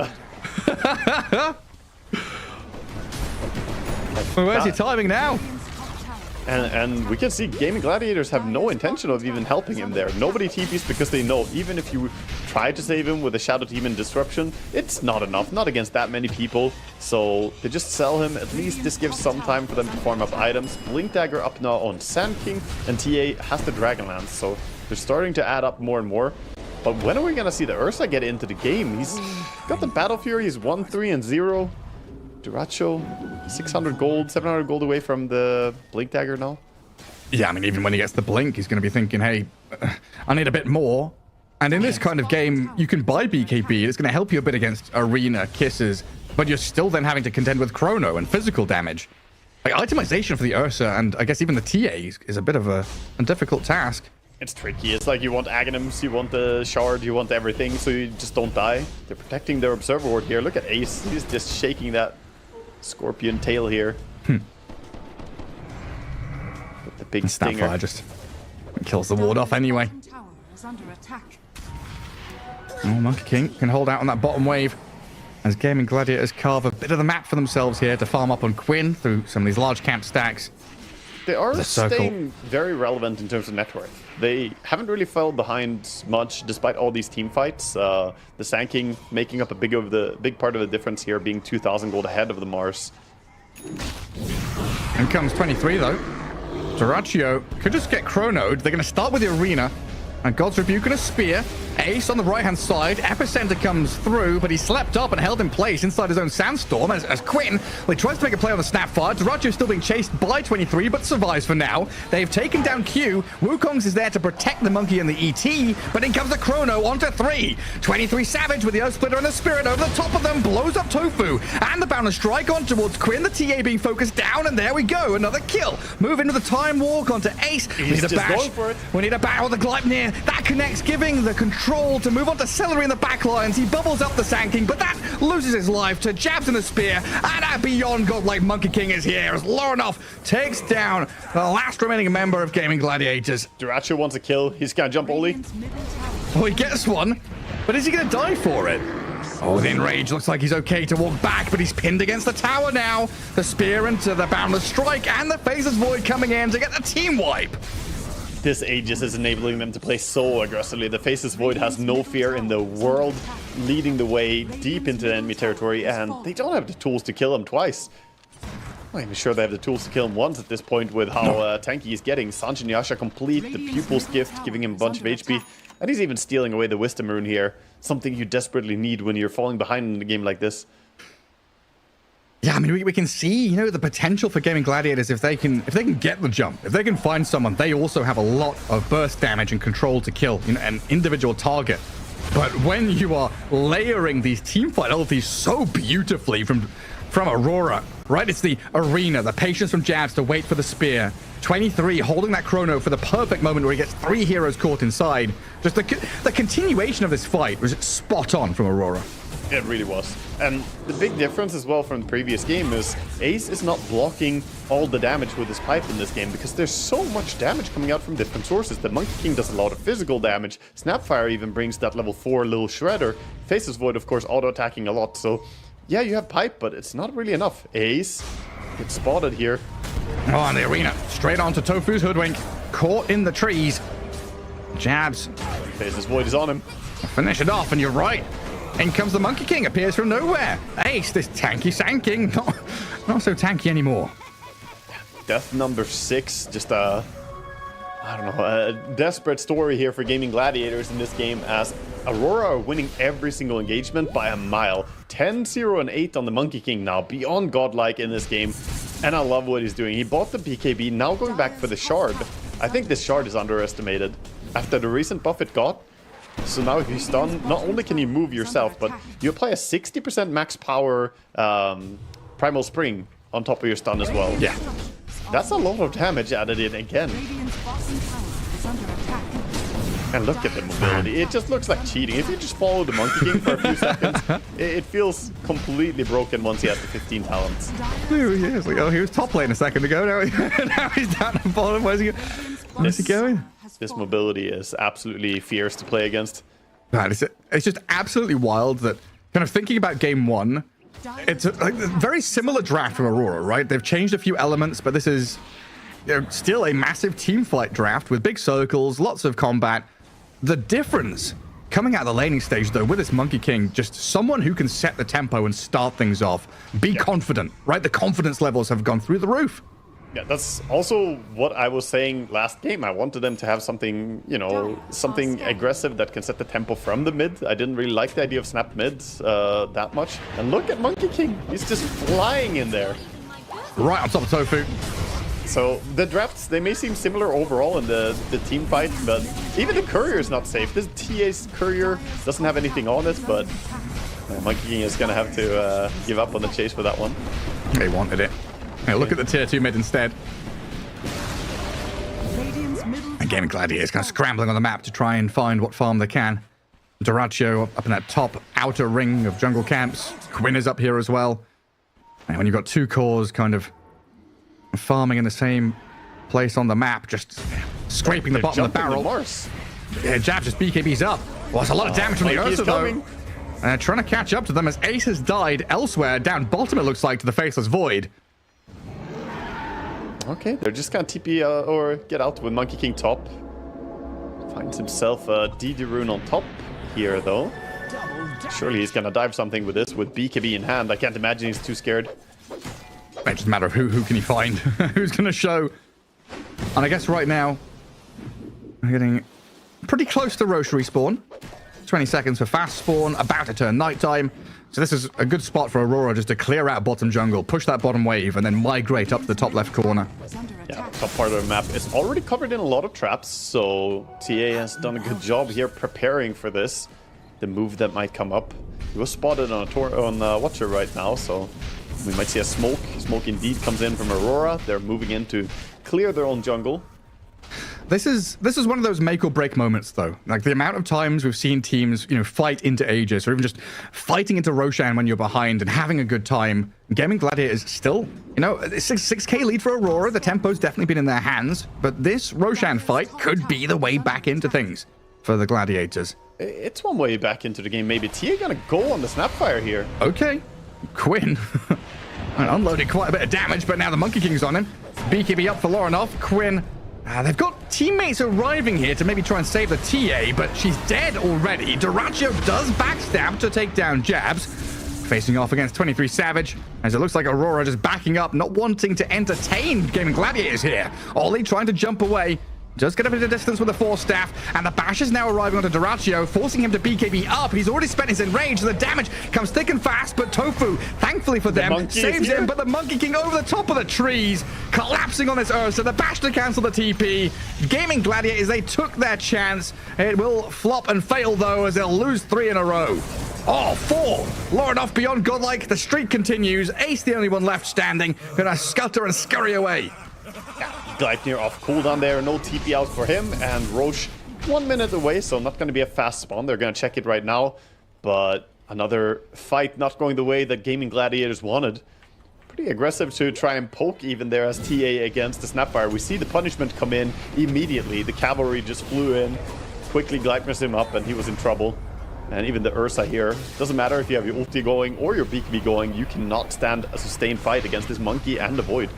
Well, where's your timing now? And we can see Gaimin Gladiators have no intention of even helping him there. Nobody TPs because they know even if you try to save him with a Shadow Demon Disruption, it's not enough, not against that many people. So they just sell him. At least this gives some time for them to farm up items. Blink Dagger up now on Sand King, and TA has the Dragonlance, so they're starting to add up more and more. But when are we going to see the Ursa get into the game? He's got the Battle Fury, he's 1-3-0. Duracho, 600 gold, 700 gold away from the Blink Dagger now. Yeah, I mean, even when he gets the Blink, he's going to be thinking, hey, I need a bit more. And in this kind of game, you can buy BKB. It's going to help you a bit against Arena, Kisses, but you're still then having to contend with Chrono and physical damage. Like, itemization for the Ursa and I guess even the TA is a bit of a difficult task. It's tricky. It's like you want Aghanims, you want the Shard, you want everything, so you just don't die. They're protecting their Observer Ward here. Look at Ace. He's just shaking that Scorpion tail here. With the big stinger. Snapfire just kills the ward off anyway. Oh, Monkey King can hold out on that bottom wave as Gaimin Gladiators carve a bit of the map for themselves here to farm up on Quinn through some of these large camp stacks. They are staying very relevant in terms of net worth. They haven't really fell behind much despite all these team fights. The Sand King making up a big part of the difference here, being 2,000 gold ahead of the Mars. In comes 23 though. Doraccio could just get chronoed. They're going to start with the Arena. And God's Rebuke and a Spear. Ace on the right-hand side. Epicenter comes through, but he slept up and held in place inside his own Sandstorm as Quinn, well, he tries to make a play on the Snapfire. Doraccio is still being chased by 23, but survives for now. They've taken down Q. Wukong's is there to protect the Monkey and the ET, but in comes the Chrono onto 3. 23 Savage with the Earth Splitter and the Spirit over the top of them, blows up Tofu. And the Boundless Strike on towards Quinn. The TA being focused down, and there we go. Another kill. Move into the Time Walk onto Ace. We need a bash. We need a battle with the Gleipnir. That connects, giving the control to move on to Celery in the back lines. He bubbles up the Sand King, but that loses his life to Jabs in the Spear. And a beyond godlike Monkey King is here as Lorinov takes down the last remaining member of Gaimin Gladiators. Doraccio wants a kill. He's gonna jump Oli. Oh, he gets one, but is he gonna die for it? Oh, the Enrage looks like he's okay to walk back, but he's pinned against the tower now. The Spear into the Boundless Strike, and the Faceless Void coming in to get the team wipe. This Aegis is enabling them to play so aggressively. The Faceless Void has no fear in the world, leading the way deep into the enemy territory, and they don't have the tools to kill him twice. I'm not even sure they have the tools to kill him once at this point with how tanky he's getting. Sanj and Yasha complete, the Pupil's Gift giving him a bunch of HP, and he's even stealing away the Wisdom Rune here. Something you desperately need when you're falling behind in a game like this. Yeah, I mean, we can see, you know, the potential for Gaming Gladiators if they can get the jump, if they can find someone. They also have a lot of burst damage and control to kill, you know, an individual target. But when you are layering these teamfight ultis so beautifully from Aurora, right? It's the arena, the patience from Jabs to wait for the spear. 23 holding that chrono for the perfect moment where he gets 3 heroes caught inside. Just the continuation of this fight was spot on from Aurora. It really was. And the big difference as well from the previous game is Ace is not blocking all the damage with his pipe in this game because there's so much damage coming out from different sources. The Monkey King does a lot of physical damage. Snapfire even brings that level 4 little shredder. Faceless Void, of course, auto-attacking a lot. So, yeah, you have pipe, but it's not really enough. Ace gets spotted here. Oh, in the arena. Straight onto Tofu's Hoodwink. Caught in the trees. Jabs. Faceless Void is on him. Finish it off, and you're right. In comes the Monkey King, appears from nowhere. Ace, this tanky sanking, not so tanky anymore. Death number 6, just I don't know, a desperate story here for Gaming Gladiators in this game as Aurora are winning every single engagement by a mile. 10, 0, and 8 on the Monkey King now, beyond godlike in this game. And I love what he's doing. He bought the BKB, now going back for the shard. I think this shard is underestimated after the recent buff it got. So now if you stun, not only can you move yourself, but you apply a 60% max power Primal Spring on top of your stun as well. Yeah. That's a lot of damage added in again. And look at the mobility. It just looks like cheating. If you just follow the Monkey King for a few seconds, it feels completely broken once he has the 15 talents. There he is. Like, oh, he was top lane a second ago. Now he's down the bottom. Where's he going? This mobility is absolutely fierce to play against. Man, it's just absolutely wild that kind of thinking about game 1, it's a very similar draft from Aurora, right? They've changed a few elements, but this is, you know, still a massive team fight draft with big circles, lots of combat. The difference coming out of the laning stage, though, with this Monkey King, just someone who can set the tempo and start things off. Be confident, right? The confidence levels have gone through the roof. Yeah, that's also what I was saying last game. I wanted them to have something, you know, something aggressive that can set the tempo from the mid. I didn't really like the idea of snap mids that much. And look at Monkey King. He's just flying in there. Right on top of Tofu. So the drafts, they may seem similar overall in the team fight, but even the courier is not safe. This TA's courier doesn't have anything on it, but Monkey King is going to have to give up on the chase for that one. They wanted it. Hey, look at the tier 2 mid instead. And Gaming Gladiators kind of scrambling on the map to try and find what farm they can. Doracho up in that top outer ring of jungle camps. Quinn is up here as well. And when you've got 2 cores kind of farming in the same place on the map, just scraping the bottom of the barrel. Yeah, Jab just BKB's up. Well, that's a lot of damage from the Ursa, though. Trying to catch up to them as Ace has died elsewhere. Down bottom, it looks like, to the Faceless Void. Okay, they're just gonna TP or get out with Monkey King top. Finds himself a DD rune on top here, though. Surely he's gonna dive something with this, with BKB in hand. I can't imagine he's too scared. It doesn't matter who can he find, who's gonna show. And I guess right now, we're getting pretty close to Roche respawn. 20 seconds for fast spawn, about to turn nighttime. So this is a good spot for Aurora just to clear out bottom jungle, push that bottom wave, and then migrate up to the top left corner. Yeah, top part of the map is already covered in a lot of traps, so TA has done a good job here preparing for this. The move that might come up. He was spotted on a Watcher right now, so we might see a smoke. Smoke indeed comes in from Aurora. They're moving in to clear their own jungle. This is one of those make or break moments, though. Like the amount of times we've seen teams, you know, fight into Aegis, or even just fighting into Roshan when you're behind and having a good time. Gaming Gladiators still, you know, 6k lead for Aurora. The tempo's definitely been in their hands, but this Roshan fight could be the way back into things for the Gladiators. It's one way back into the game. Maybe TA gonna go on the Snapfire here. Okay, Quinn. Unloaded quite a bit of damage, but now the Monkey King's on him. BKB up for Lorinov. Quinn. They've got teammates arriving here to maybe try and save the TA, but she's dead already. Doracho does backstab to take down Jabs. Facing off against 23 Savage, as it looks like Aurora just backing up, not wanting to entertain Gaming Gladiators here. Ollie trying to jump away. Just get a bit of distance with the Force Staff, and the Bash is now arriving onto Doratio, forcing him to BKB up. He's already spent his enrage, so the damage comes thick and fast, but Tofu, thankfully for them, saves him, but the Monkey King over the top of the trees, collapsing on this Ursa. The Bash to cancel the TP. Gaming Gladiators, they took their chance. It will flop and fail, though, as they'll lose 3 in a row. Oh, 4. Lorinoff beyond godlike. The streak continues. Ace, the only one left standing, gonna scutter and scurry away. Gleipnir off cooldown there, no TP out for him, and Roche 1 minute away, so not going to be a fast spawn. They're going to check it right now, but another fight not going the way that Gaming Gladiators wanted. Pretty aggressive to try and poke even there as TA against the Snapfire. We see the punishment come in immediately. The cavalry just flew in, quickly Gleipnir's him up, and he was in trouble. And even the Ursa here, doesn't matter if you have your ulti going or your BKB going, you cannot stand a sustained fight against this Monkey and the Void.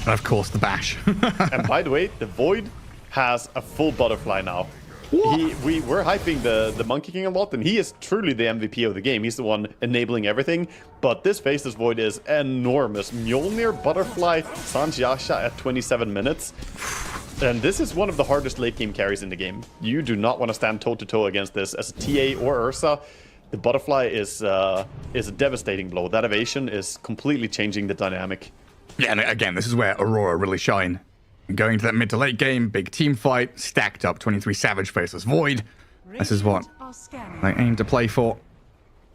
And of course, the Bash. And by the way, the Void has a full butterfly now. We're hyping the Monkey King a lot, and he is truly the MVP of the game. He's the one enabling everything. But this Faceless Void is enormous. Mjolnir, Butterfly, Sanjiasha at 27 minutes. And this is one of the hardest late game carries in the game. You do not want to stand toe-to-toe against this. As a TA or Ursa, the Butterfly is a devastating blow. That evasion is completely changing the dynamic. Yeah, and again, this is where Aurora really shine. Going to that mid to late game, big team fight, stacked up 23 Savage Faceless Void. This is what they aim to play for.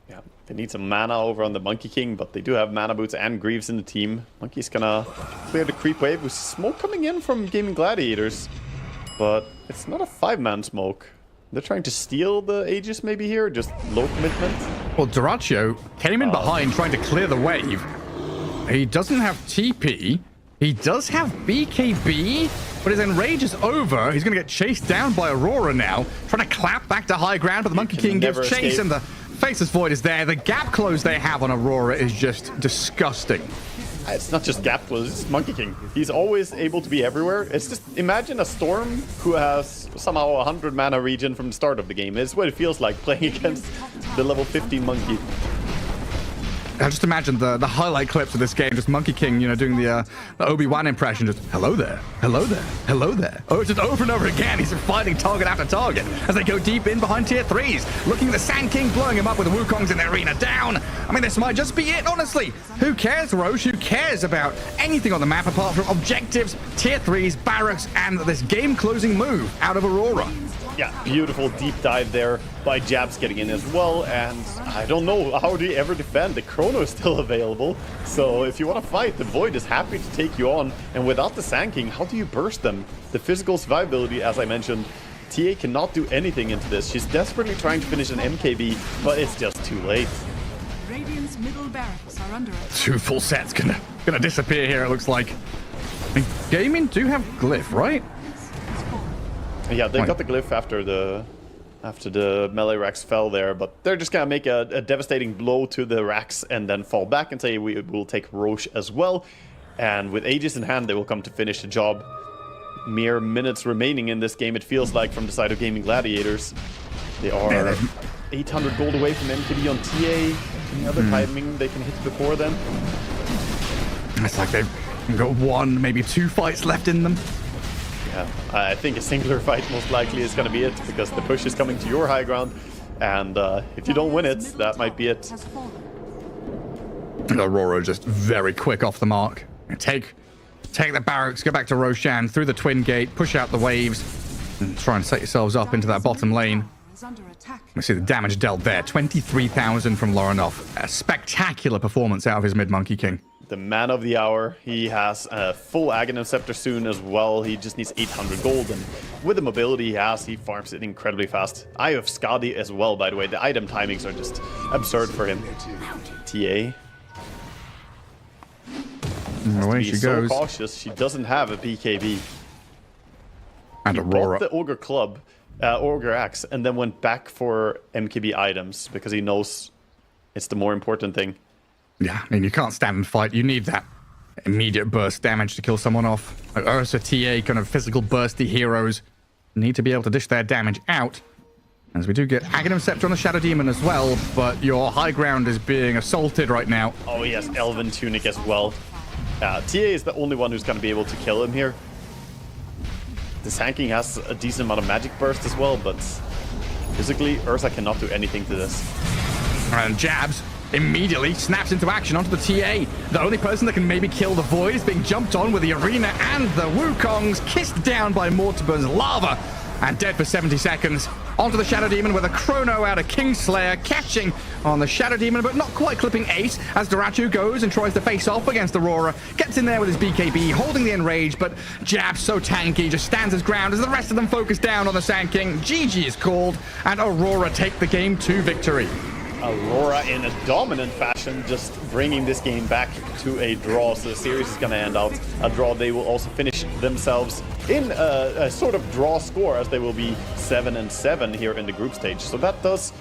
Yeah, they need some mana over on the Monkey King, but they do have Mana Boots and Greaves in the team. Monkey's gonna clear the creep wave with smoke coming in from Gaming Gladiators. But it's not a 5-man smoke. They're trying to steal the Aegis maybe here, just low commitment. Well, Doratio came in behind trying to clear the wave. He doesn't have TP. He does have BKB, but his enrage is over. He's going to get chased down by Aurora now, trying to clap back to high ground, but the Monkey King gives chase, and the Faceless Void is there. The gap close they have on Aurora is just disgusting. It's not just gap close, it's Monkey King. He's always able to be everywhere. It's just, imagine a Storm who has somehow 100 mana regen from the start of the game. It's what it feels like playing against the level 15 Monkey. I just imagine the highlight clips of this game, just Monkey King, you know, doing the Obi-Wan impression, just hello there, hello there, hello there. Oh, it's just over and over again. He's fighting target after target as they go deep in behind tier 3s. Looking at the Sand King, blowing him up with the Wukongs in the arena down. I mean, this might just be it, honestly. Who cares, Roche? Who cares about anything on the map apart from objectives, tier 3s, barracks, and this game-closing move out of Aurora? Yeah, beautiful deep dive there by Jabs getting in as well, and I don't know how do you ever defend. The Chrono is still available, so if you want to fight, the Void is happy to take you on, and without the Sand King, how do you burst them? The physical survivability, as I mentioned, TA cannot do anything into this. She's desperately trying to finish an MKB, but it's just too late. Radiant's middle barracks are under attack. 2 full sets gonna disappear here, it looks like. And Gaimin do have Glyph, right? Yeah, they got the glyph after the melee racks fell there, but they're just gonna make a devastating blow to the racks and then fall back and say we will take Roche as well. And with Aegis in hand, they will come to finish the job. Mere minutes remaining in this game, it feels like, from the side of Gaming Gladiators. They are 800 gold away from MKB on TA. Any other timing they can hit before then? It's like they've got 1, maybe 2 fights left in them. Yeah, I think a singular fight most likely is going to be it, because the push is coming to your high ground, and if you don't win it, that might be it. And Aurora just very quick off the mark. Take the barracks, go back to Roshan, through the twin gate, push out the waves, and try and set yourselves up into that bottom lane. We see the damage dealt there, 23,000 from Lorinoff. A spectacular performance out of his mid-Monkey King. The man of the hour. He has a full Aghanim Scepter soon as well. He just needs 800 gold, and with the mobility he has, he farms it incredibly fast. I have Skadi as well, by the way. The item timings are just absurd for him. TA. Away she goes. So cautious. She doesn't have a BKB. And He Aurora. bought the Ogre Club, Ogre Axe, and then went back for MKB items because he knows it's the more important thing. Yeah, I mean, you can't stand and fight. You need that immediate burst damage to kill someone off. Like Ursa, TA, kind of physical bursty heroes need to be able to dish their damage out. As we do get Aghanim Scepter on the Shadow Demon as well, but your high ground is being assaulted right now. Oh, he has Elven Tunic as well. TA is the only one who's going to be able to kill him here. The Sand King has a decent amount of magic burst as well, but physically, Ursa cannot do anything to this. And Jabs immediately snaps into action onto the TA. The only person that can maybe kill the Void is being jumped on with the Arena and the Wukongs, kissed down by Mortiburn's lava and dead for 70 seconds. Onto the Shadow Demon with a Chrono out of Kingslayer, catching on the Shadow Demon, but not quite clipping Ace as DOTA2 goes and tries to face off against Aurora. Gets in there with his BKB, holding the Enrage, but Jab, so tanky, just stands his ground as the rest of them focus down on the Sand King. GG is called, and Aurora take the Game 2 victory. Aurora in a dominant fashion, just bringing this game back to a draw. So the series is going to end out a draw. They will also finish themselves in a sort of draw score, as they will be 7-7 here in the group stage. So that does